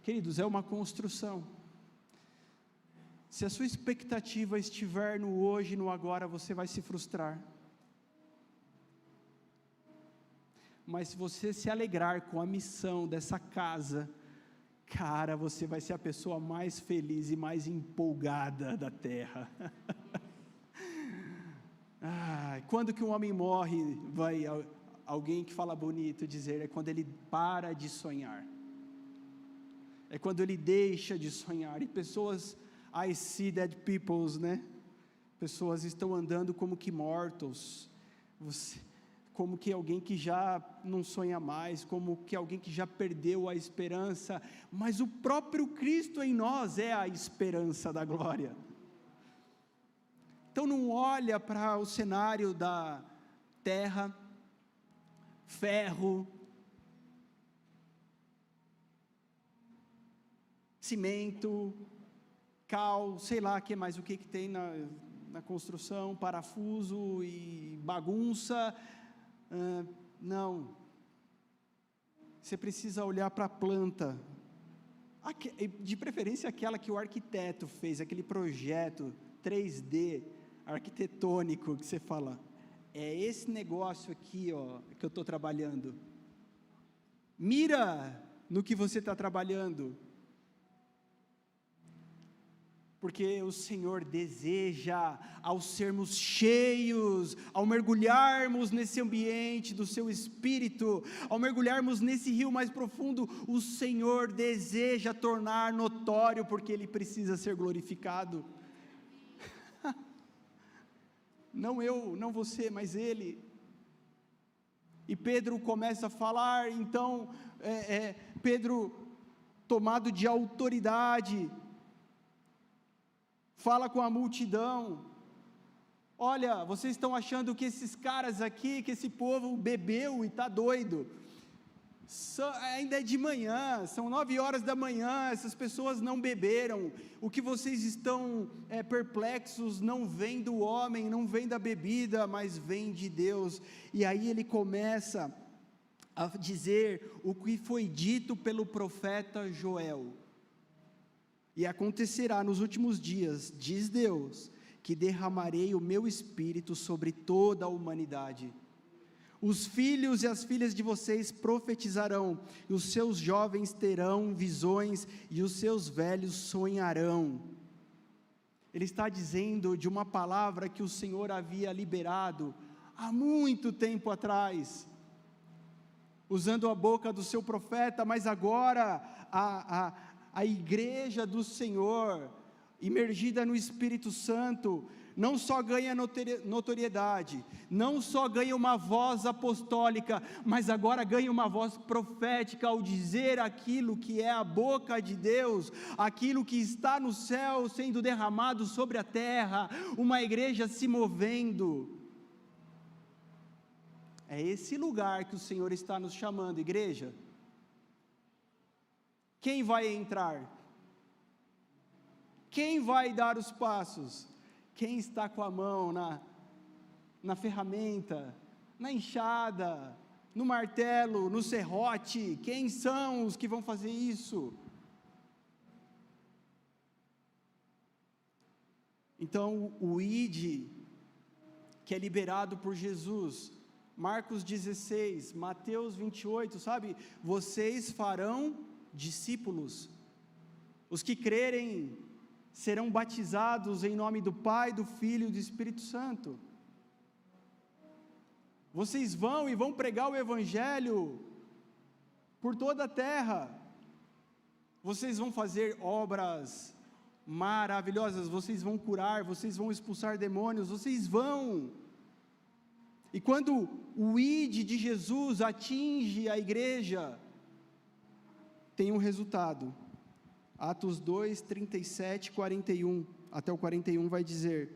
Speaker 1: Queridos, é uma construção. Se a sua expectativa estiver no hoje e no agora, você vai se frustrar. Mas se você se alegrar com a missão dessa casa, cara, você vai ser a pessoa mais feliz e mais empolgada da terra. Quando que um homem morre, vai alguém que fala bonito dizer, é quando ele para de sonhar. É quando ele deixa de sonhar. E pessoas, I see dead peoples, né? Pessoas estão andando como que mortos, como que alguém que já não sonha mais, como que alguém que já perdeu a esperança, mas o próprio Cristo em nós é a esperança da glória. Então não olha para o cenário da terra, ferro, cimento, cal, sei lá que mais, o que tem na construção, parafuso e bagunça, não, você precisa olhar para a planta, de preferência aquela que o arquiteto fez, aquele projeto 3D, arquitetônico, que você fala, é esse negócio aqui, ó, que eu estou trabalhando, mira no que você está trabalhando, porque o Senhor deseja, ao sermos cheios, ao mergulharmos nesse ambiente do seu Espírito, ao mergulharmos nesse rio mais profundo, o Senhor deseja tornar notório, porque Ele precisa ser glorificado, não eu, não você, mas Ele. E Pedro começa a falar, então, Pedro, tomado de autoridade, fala com a multidão, olha, vocês estão achando que esses caras aqui, que esse povo bebeu e está doido, Ainda é de manhã, são 9 horas da manhã, essas pessoas não beberam, o que vocês estão perplexos não vem do homem, não vem da bebida, mas vem de Deus. E aí ele começa a dizer o que foi dito pelo profeta Joel: e acontecerá nos últimos dias, diz Deus, que derramarei o meu espírito sobre toda a humanidade. Os filhos e as filhas de vocês profetizarão, e os seus jovens terão visões, e os seus velhos sonharão. Ele está dizendo de uma palavra que o Senhor havia liberado há muito tempo atrás, usando a boca do seu profeta, mas agora a igreja do Senhor, imergida no Espírito Santo, não só ganha notoriedade, não só ganha uma voz apostólica, mas agora ganha uma voz profética ao dizer aquilo que é a boca de Deus, aquilo que está no céu sendo derramado sobre a terra, uma igreja se movendo. É esse lugar que o Senhor está nos chamando, igreja. Quem vai entrar? Quem vai dar os passos? Quem está com a mão na ferramenta, na enxada, no martelo, no serrote? Quem são os que vão fazer isso? Então, o ID, que é liberado por Jesus, Marcos 16, Mateus 28, sabe? Vocês farão discípulos. Os que crerem serão batizados em nome do Pai, do Filho e do Espírito Santo. Vocês vão e vão pregar o Evangelho por toda a terra. Vocês vão fazer obras maravilhosas, vocês vão curar, vocês vão expulsar demônios, vocês vão. E quando o ID de Jesus atinge a igreja, tem um resultado. Atos 2, 37, 41, até o 41 vai dizer: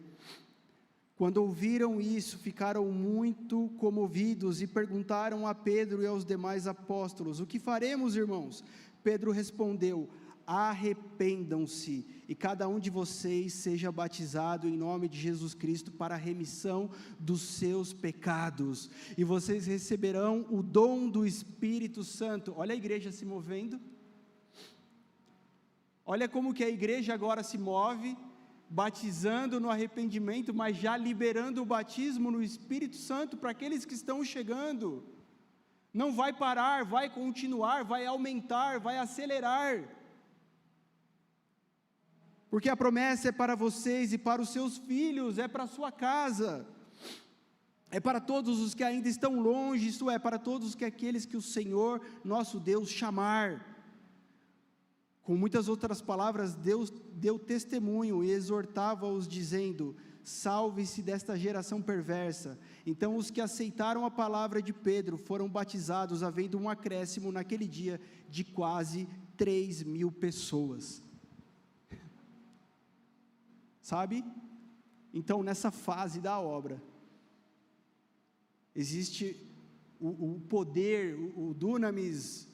Speaker 1: quando ouviram isso, ficaram muito comovidos e perguntaram a Pedro e aos demais apóstolos: o que faremos, irmãos? Pedro respondeu: arrependam-se, e cada um de vocês seja batizado em nome de Jesus Cristo para a remissão dos seus pecados, e vocês receberão o dom do Espírito Santo. Olha a igreja se movendo. Olha como que a igreja agora se move, batizando no arrependimento, mas já liberando o batismo no Espírito Santo para aqueles que estão chegando. Não vai parar, vai continuar, vai aumentar, vai acelerar. Porque a promessa é para vocês e para os seus filhos, é para a sua casa, é para todos os que ainda estão longe, isto é, para todos aqueles que o Senhor, nosso Deus, chamar. Com muitas outras palavras, Deus deu testemunho e exortava-os dizendo: salve-se desta geração perversa. Então os que aceitaram a palavra de Pedro foram batizados, havendo um acréscimo naquele dia de quase 3.000 pessoas. Sabe? Então nessa fase da obra, existe o poder, o dunamis,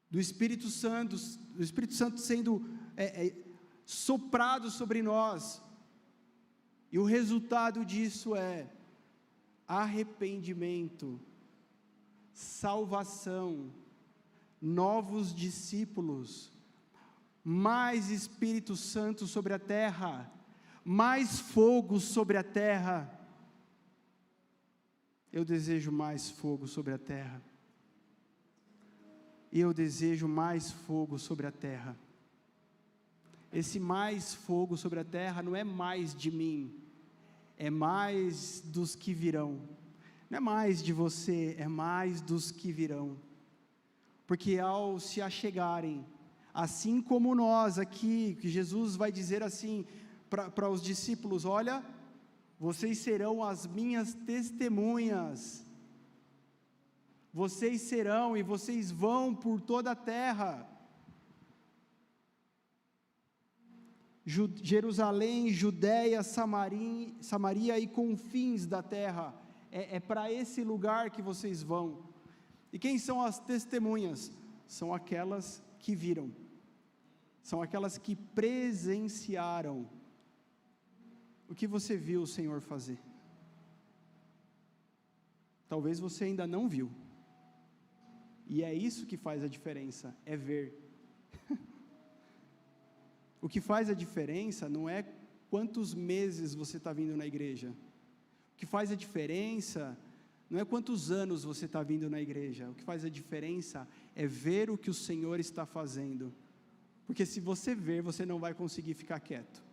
Speaker 1: do Espírito Santo sendo soprado sobre nós, e o resultado disso é arrependimento, salvação, novos discípulos, mais Espírito Santo sobre a terra, mais fogo sobre a terra. Eu desejo mais fogo sobre a terra. Eu desejo mais fogo sobre a terra. Esse mais fogo sobre a terra não é mais de mim, é mais dos que virão. Não é mais de você, é mais dos que virão. Porque ao se achegarem, assim como nós aqui, que Jesus vai dizer assim para os discípulos: olha, vocês serão as minhas testemunhas. Vocês serão e vocês vão por toda a terra. Jerusalém, Judéia, Samaria e confins da terra. É para esse lugar que vocês vão. E quem são as testemunhas? São aquelas que viram, são aquelas que presenciaram o que você viu o Senhor fazer. Talvez você ainda não viu, e é isso que faz a diferença, é ver. O que faz a diferença não é quantos meses você está vindo na igreja, o que faz a diferença não é quantos anos você está vindo na igreja, o que faz a diferença é ver o que o Senhor está fazendo, porque se você ver, você não vai conseguir ficar quieto.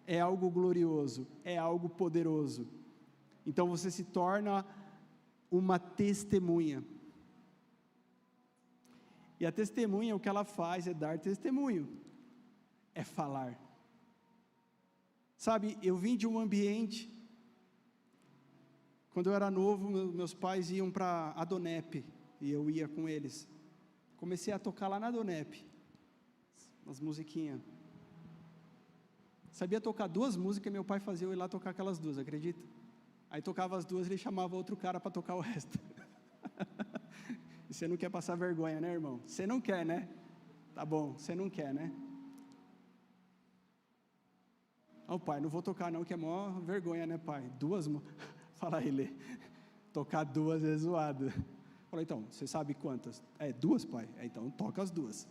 Speaker 1: É algo glorioso, é algo poderoso. Então você se torna uma testemunha. E a testemunha, o que ela faz é dar testemunho, é falar. Sabe, eu vim de um ambiente, quando eu era novo, meus pais iam para Adonep, e eu ia com eles. Comecei a tocar lá na Adonep, umas musiquinhas. Sabia tocar 2 músicas, meu pai fazia eu ir lá tocar aquelas 2, acredita? Aí tocava as 2, ele chamava outro cara para tocar o resto. E você não quer passar vergonha, né, irmão? Você não quer, né? Tá bom, você não quer, né? Ô pai, não vou tocar não, que é mó vergonha, né, pai? 2, fala ele, tocar 2 é zoado. Falei, então, você sabe quantas? 2, pai? Então toca as 2.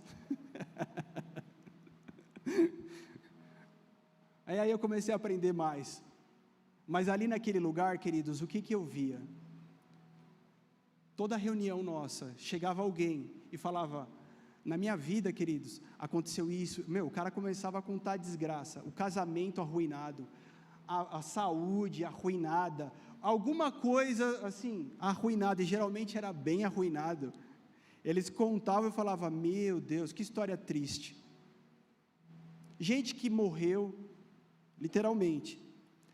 Speaker 1: Aí eu comecei a aprender mais. Mas ali naquele lugar, queridos, o que eu via? Toda reunião nossa, chegava alguém e falava, na minha vida, queridos, aconteceu isso. O cara começava a contar a desgraça, o casamento arruinado, a saúde arruinada, alguma coisa assim, arruinada, e geralmente era bem arruinado. Eles contavam e falavam, meu Deus, que história triste. Gente que morreu, literalmente,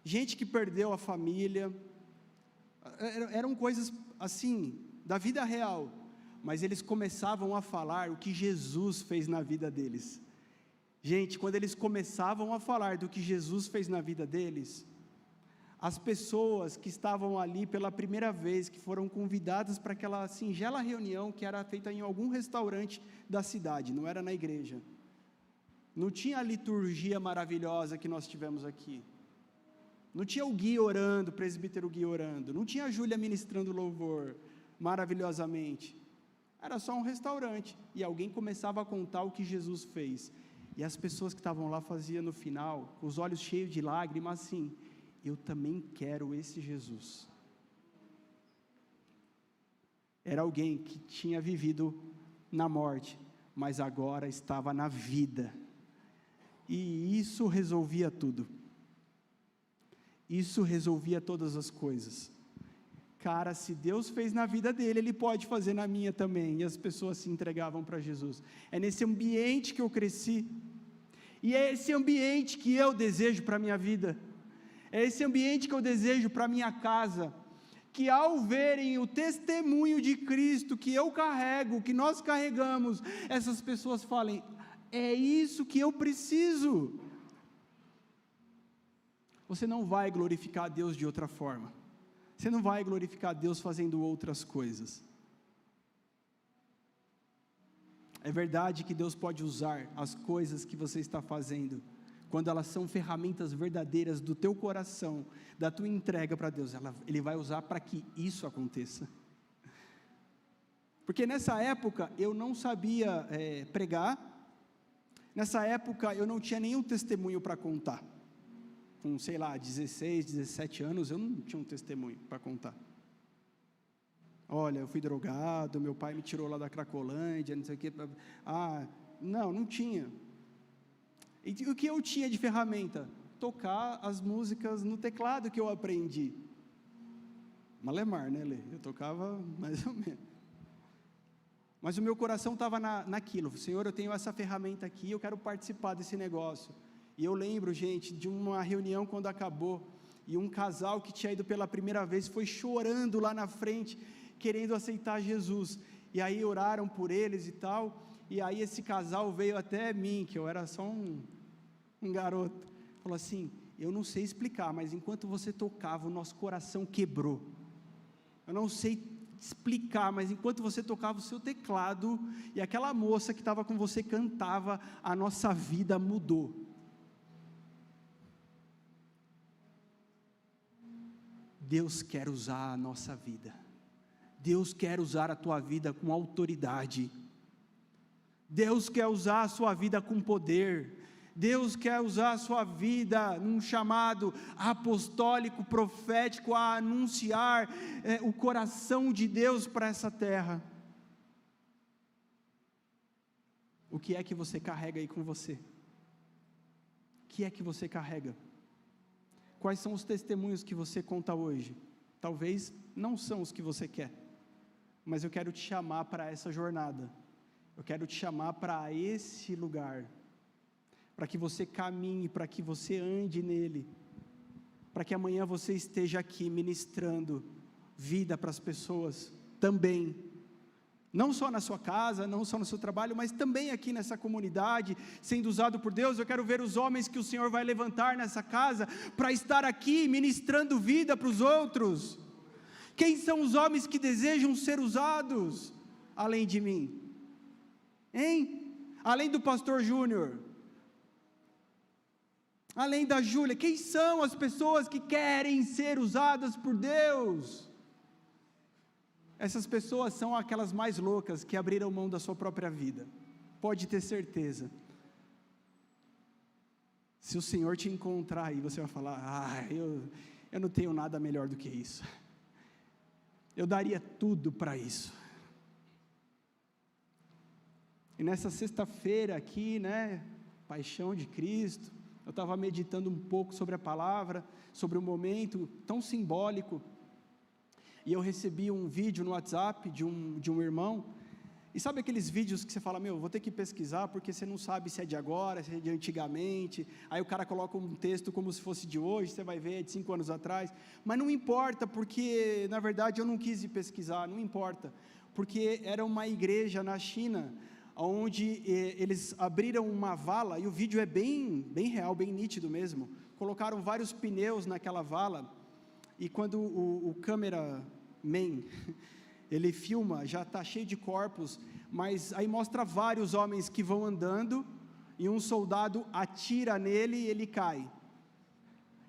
Speaker 1: gente que perdeu a família, eram coisas assim, da vida real, mas eles começavam a falar o que Jesus fez na vida deles. Gente, quando eles começavam a falar do que Jesus fez na vida deles, as pessoas que estavam ali pela primeira vez, que foram convidadas para aquela singela reunião que era feita em algum restaurante da cidade, não era na igreja, não tinha a liturgia maravilhosa que nós tivemos aqui, não tinha o Gui orando, o presbítero Gui orando, não tinha a Júlia ministrando louvor maravilhosamente, era só um restaurante, e alguém começava a contar o que Jesus fez, e as pessoas que estavam lá faziam no final, com os olhos cheios de lágrimas, assim, eu também quero esse Jesus. Era alguém que tinha vivido na morte, mas agora estava na vida, e isso resolvia tudo, isso resolvia todas as coisas. Cara, se Deus fez na vida dele, Ele pode fazer na minha também, e as pessoas se entregavam para Jesus. É nesse ambiente que eu cresci, e é esse ambiente que eu desejo para a minha vida, é esse ambiente que eu desejo para a minha casa, que ao verem o testemunho de Cristo que eu carrego, que nós carregamos, essas pessoas falem, é isso que eu preciso. Você não vai glorificar a Deus de outra forma, você não vai glorificar a Deus fazendo outras coisas. É verdade que Deus pode usar as coisas que você está fazendo, quando elas são ferramentas verdadeiras do teu coração, da tua entrega para Deus, Ele vai usar para que isso aconteça. Porque nessa época eu não sabia pregar, nessa época eu não tinha nenhum testemunho para contar, com 16, 17 anos, eu não tinha um testemunho para contar. Olha, eu fui drogado, meu pai me tirou lá da Cracolândia, não sei o que, não tinha. E o que eu tinha de ferramenta? Tocar as músicas no teclado que eu aprendi. Malemar, né, Lê? Eu tocava mais ou menos. Mas o meu coração estava naquilo. Senhor, eu tenho essa ferramenta aqui, eu quero participar desse negócio. E eu lembro, gente, de uma reunião quando acabou, e um casal que tinha ido pela primeira vez, foi chorando lá na frente, querendo aceitar Jesus. E aí oraram por eles e tal, e aí esse casal veio até mim, que eu era só um garoto, falou assim, eu não sei explicar, mas enquanto você tocava, o nosso coração quebrou. Eu não sei explicar, mas enquanto você tocava o seu teclado, e aquela moça que estava com você cantava, a nossa vida mudou. Deus quer usar a nossa vida, Deus quer usar a tua vida com autoridade, Deus quer usar a sua vida com poder, Deus quer usar a sua vida num chamado apostólico, profético, a anunciar o coração de Deus para essa terra. O que é que você carrega aí com você? O que é que você carrega? Quais são os testemunhos que você conta hoje? Talvez não são os que você quer, mas eu quero te chamar para essa jornada, eu quero te chamar para esse lugar, para que você caminhe, para que você ande nele, para que amanhã você esteja aqui ministrando vida para as pessoas também, não só na sua casa, não só no seu trabalho, mas também aqui nessa comunidade, sendo usado por Deus. Eu quero ver os homens que o Senhor vai levantar nessa casa, para estar aqui ministrando vida para os outros. Quem são os homens que desejam ser usados, além de mim? Hein? Além do pastor Júnior, além da Júlia, quem são as pessoas que querem ser usadas por Deus? Essas pessoas são aquelas mais loucas que abriram mão da sua própria vida, pode ter certeza. Se o Senhor te encontrar aí, você vai falar: eu não tenho nada melhor do que isso, eu daria tudo para isso. E nessa sexta-feira aqui, Paixão de Cristo, eu estava meditando um pouco sobre a palavra, sobre um momento tão simbólico, e eu recebi um vídeo no WhatsApp de um irmão, e sabe aqueles vídeos que você fala: vou ter que pesquisar, porque você não sabe se é de agora, se é de antigamente, aí o cara coloca um texto como se fosse de hoje, você vai ver, é de 5 anos atrás, mas não importa, porque na verdade eu não quis ir pesquisar, não importa, porque era uma igreja na China, onde eles abriram uma vala, e o vídeo é bem real, bem nítido mesmo, colocaram vários pneus naquela vala, e quando o cameraman, ele filma, já está cheio de corpos, mas aí mostra vários homens que vão andando, e um soldado atira nele e ele cai,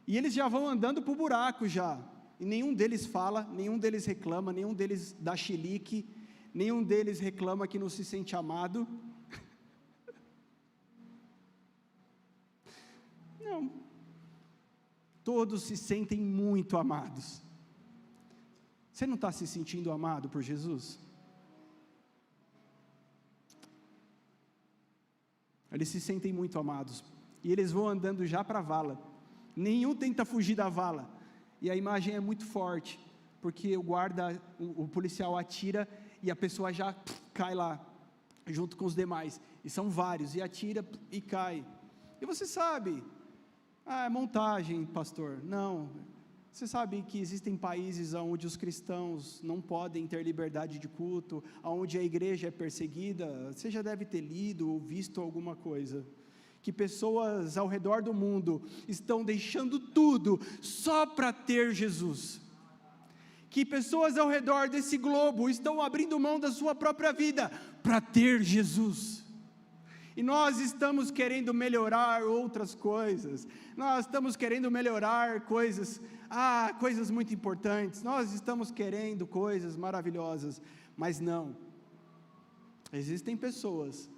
Speaker 1: e eles já vão andando para o buraco já, e nenhum deles fala, nenhum deles reclama, nenhum deles dá chilique, nenhum deles reclama que não se sente amado. Não, todos se sentem muito amados. Você não está se sentindo amado por Jesus? Eles se sentem muito amados, e eles vão andando já para a vala, nenhum tenta fugir da vala, e a imagem é muito forte, porque o policial atira, e a pessoa já cai lá, junto com os demais, e são vários, e atira e cai, e você sabe, é montagem, pastor. Não, você sabe que existem países onde os cristãos não podem ter liberdade de culto, onde a igreja é perseguida. Você já deve ter lido ou visto alguma coisa, que pessoas ao redor do mundo estão deixando tudo só para ter Jesus, que pessoas ao redor desse globo estão abrindo mão da sua própria vida para ter Jesus, e nós estamos querendo melhorar outras coisas, nós estamos querendo melhorar coisas muito importantes, nós estamos querendo coisas maravilhosas, mas não, existem pessoas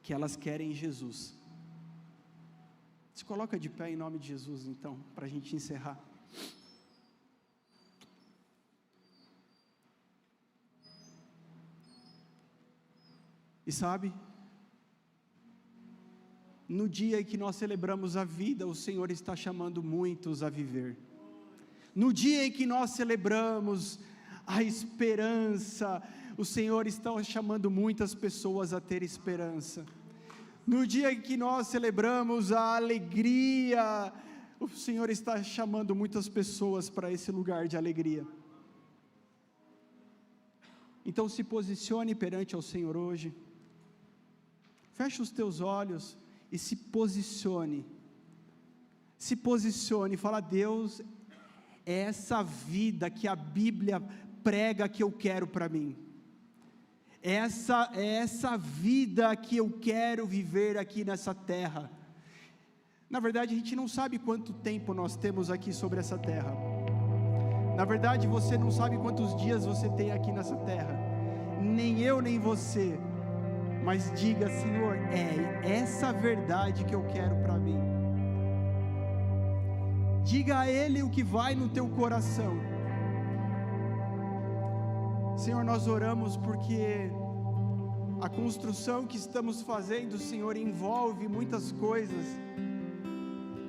Speaker 1: que elas querem Jesus. Se coloca de pé em nome de Jesus então, para a gente encerrar. E sabe, no dia em que nós celebramos a vida, o Senhor está chamando muitos a viver. No dia em que nós celebramos a esperança, o Senhor está chamando muitas pessoas a ter esperança. No dia em que nós celebramos a alegria, o Senhor está chamando muitas pessoas para esse lugar de alegria. Então se posicione perante ao Senhor hoje, feche os teus olhos e se posicione, fala: Deus, é essa vida que a Bíblia prega que eu quero para mim. É essa vida que eu quero viver aqui nessa terra. Na verdade, a gente não sabe quanto tempo nós temos aqui sobre essa terra. Na verdade, você não sabe quantos dias você tem aqui nessa terra. Nem eu, nem você. Mas diga: Senhor, é essa verdade que eu quero para mim. Diga a Ele o que vai no teu coração. Senhor, nós oramos porque a construção que estamos fazendo, Senhor, envolve muitas coisas.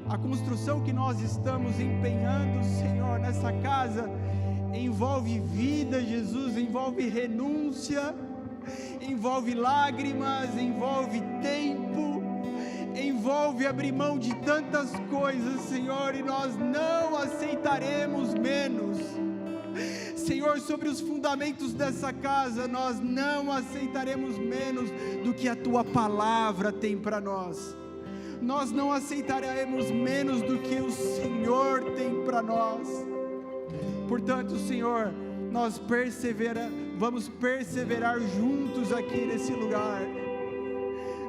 Speaker 1: A construção que nós estamos empenhando, Senhor, nessa casa, envolve vida, Jesus, envolve renúncia, envolve lágrimas, envolve tempo, envolve abrir mão de tantas coisas, Senhor, e nós não aceitaremos menos. Senhor, sobre os fundamentos dessa casa, nós não aceitaremos menos do que a Tua palavra tem para nós. Nós não aceitaremos menos do que o Senhor tem para nós. Portanto, Senhor, nós vamos perseverar juntos aqui nesse lugar.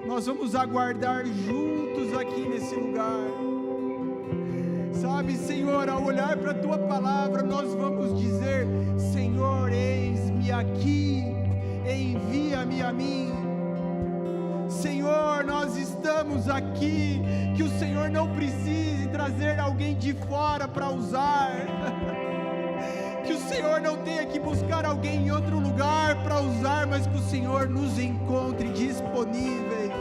Speaker 1: Nós vamos aguardar juntos aqui nesse lugar. Sabe, Senhor, ao olhar para a Tua palavra, nós vamos dizer: Senhor, eis-me aqui, envia-me a mim. Senhor, nós estamos aqui, que o Senhor não precise trazer alguém de fora para usar, que o Senhor não tenha que buscar alguém em outro lugar para usar, mas que o Senhor nos encontre disponíveis,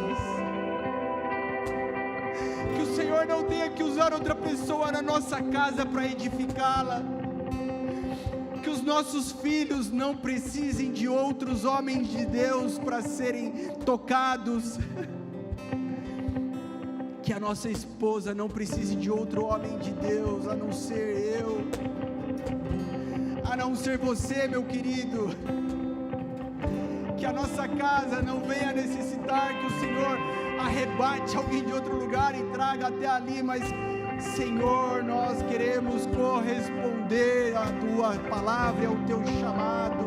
Speaker 1: que o Senhor não tenha que usar outra pessoa na nossa casa para edificá-la, que os nossos filhos não precisem de outros homens de Deus para serem tocados, que a nossa esposa não precise de outro homem de Deus, a não ser eu, a não ser você, meu querido, que a nossa casa não venha necessitar que o Senhor arrebate alguém de outro lugar e traga até ali, mas Senhor, nós queremos corresponder à Tua palavra e ao Teu chamado.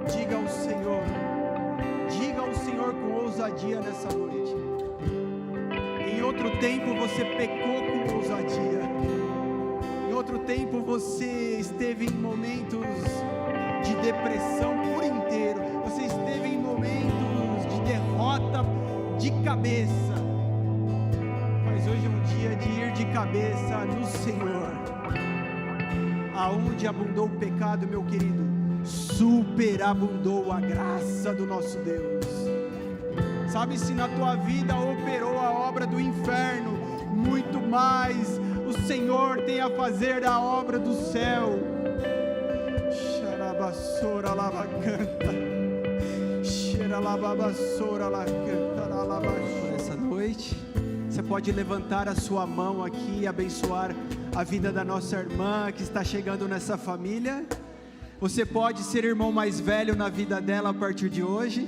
Speaker 1: Diga ao Senhor com ousadia nessa noite. Em outro tempo você pecou com ousadia. Em outro tempo você esteve em momentos de depressão por inteiro. Você esteve em momentos de derrota de cabeça, mas hoje é um dia de ir de cabeça no Senhor. Aonde abundou o pecado, meu querido, superabundou a graça do nosso Deus. Sabe, se na tua vida operou a obra do inferno, muito mais o Senhor tem a fazer a obra do céu. Xarabassora lava canta. Essa noite você pode levantar a sua mão aqui e abençoar a vida da nossa irmã que está chegando nessa família. Você pode ser irmão mais velho na vida dela a partir de hoje.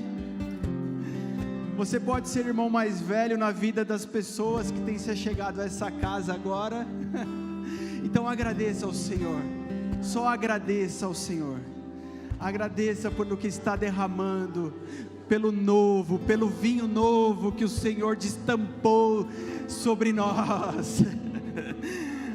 Speaker 1: Você pode ser irmão mais velho na vida das pessoas que têm se chegado a essa casa agora. Então agradeça ao Senhor, só agradeça ao Senhor. Agradeça pelo que está derramando, pelo novo, pelo vinho novo que o Senhor destampou sobre nós.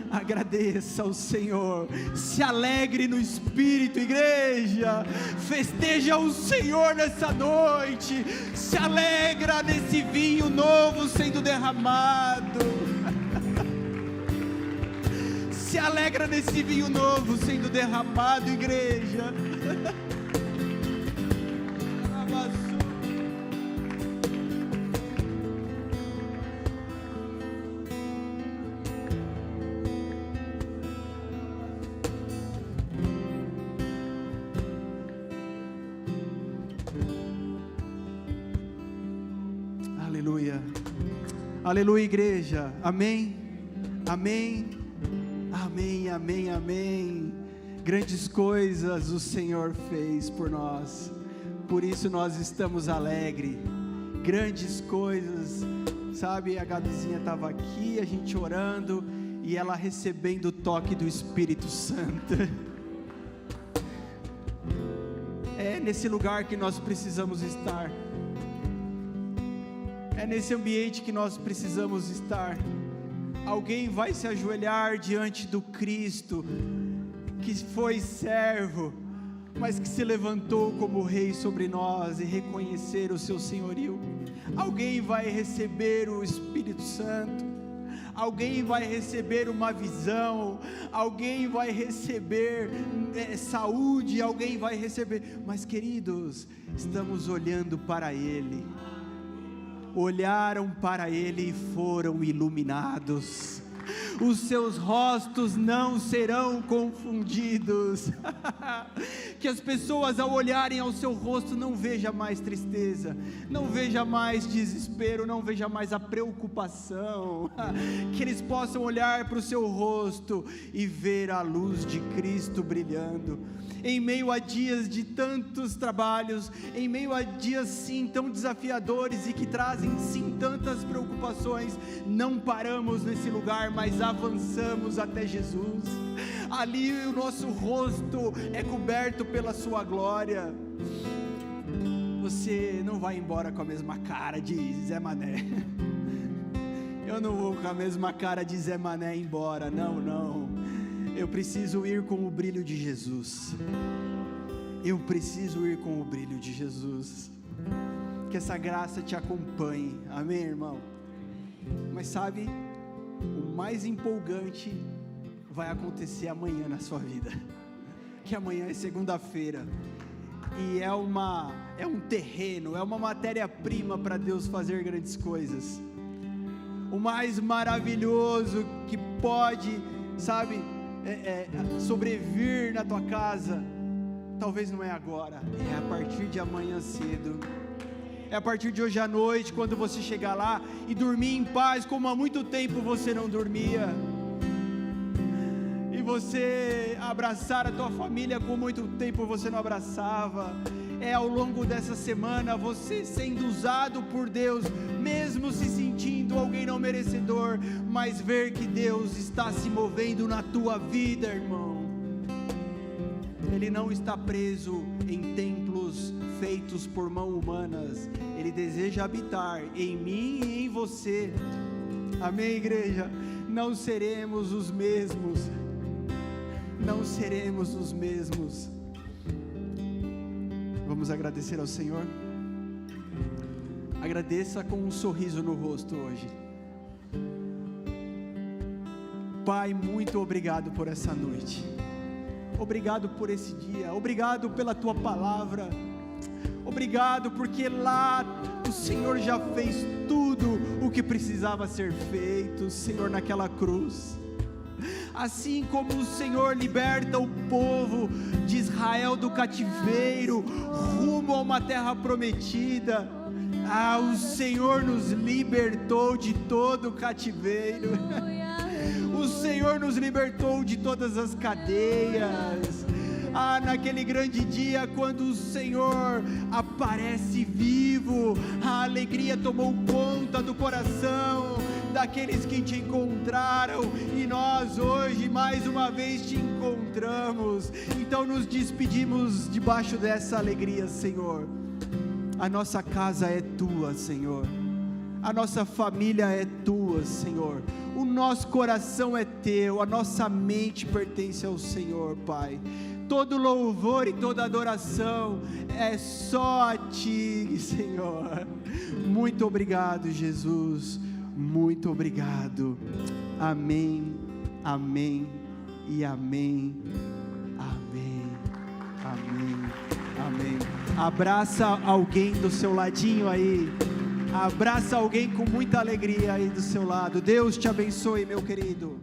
Speaker 1: Agradeça ao Senhor, se alegre no Espírito, igreja, festeja o Senhor nessa noite, se alegra nesse vinho novo sendo derramado, se alegra nesse vinho novo sendo derramado, igreja. Aleluia, aleluia, igreja, amém, amém, amém, amém, amém. Grandes coisas o Senhor fez por nós, por isso nós estamos alegres. Grandes coisas, sabe, a Gabizinha estava aqui, a gente orando, e ela recebendo o toque do Espírito Santo. É nesse lugar que nós precisamos estar. É nesse ambiente que nós precisamos estar. Alguém vai se ajoelhar diante do Cristo, que foi servo, mas que se levantou como rei sobre nós, e reconhecer o seu senhorio. Alguém vai receber o Espírito Santo. Alguém vai receber uma visão. Alguém vai receber saúde. Alguém vai receber. Mas, queridos, estamos olhando para Ele. Olharam para Ele e foram iluminados. Os seus rostos não serão confundidos. Que as pessoas, ao olharem ao seu rosto, não vejam mais tristeza, não vejam mais desespero, não vejam mais a preocupação. Que eles possam olhar para o seu rosto e ver a luz de Cristo brilhando. Em meio a dias de tantos trabalhos, em meio a dias sim tão desafiadores e que trazem sim tantas preocupações, não paramos nesse lugar, mas avançamos até Jesus. Ali o nosso rosto é coberto pela sua glória. Você não vai embora com a mesma cara de Zé Mané. Eu não vou com a mesma cara de Zé Mané embora, não. Eu preciso ir com o brilho de Jesus. Eu preciso ir com o brilho de Jesus. Que essa graça te acompanhe, amém, irmão? Mas sabe, o mais empolgante vai acontecer amanhã na sua vida. Que amanhã é segunda-feira. E é um terreno, é uma matéria-prima para Deus fazer grandes coisas. O mais maravilhoso que pode, sabe, sobrevir na tua casa, talvez não é agora, é a partir de amanhã cedo, é a partir de hoje à noite, quando você chegar lá e dormir em paz, como há muito tempo você não dormia, e você abraçar a tua família como muito tempo você não abraçava. É ao longo dessa semana você sendo usado por Deus, mesmo se sentindo alguém não merecedor, mas ver que Deus está se movendo na tua vida, irmão. Ele não está preso em templos feitos por mãos humanas. Ele deseja habitar em mim e em você. Amém, igreja? Não seremos os mesmos. Não seremos os mesmos. Vamos agradecer ao Senhor. Agradeça com um sorriso no rosto hoje. Pai, muito obrigado por essa noite. Obrigado por esse dia. Obrigado pela tua palavra. Obrigado porque lá o Senhor já fez tudo o que precisava ser feito, Senhor, naquela cruz. Assim como o Senhor liberta o povo de Israel do cativeiro, rumo a uma terra prometida, o Senhor nos libertou de todo o cativeiro, o Senhor nos libertou de todas as cadeias. Naquele grande dia, quando o Senhor aparece vivo, a alegria tomou conta do coração daqueles que te encontraram, e nós hoje mais uma vez te encontramos. Então nos despedimos debaixo dessa alegria, Senhor. A nossa casa é tua, Senhor. A nossa família é tua, Senhor. O nosso coração é teu, a nossa mente pertence ao Senhor, Pai. Todo louvor e toda adoração é só a Ti, Senhor. Muito obrigado, Jesus. Muito obrigado. Amém, amém e amém. Amém, amém, amém. Abraça alguém do seu ladinho aí. Abraça alguém com muita alegria aí do seu lado. Deus te abençoe, meu querido.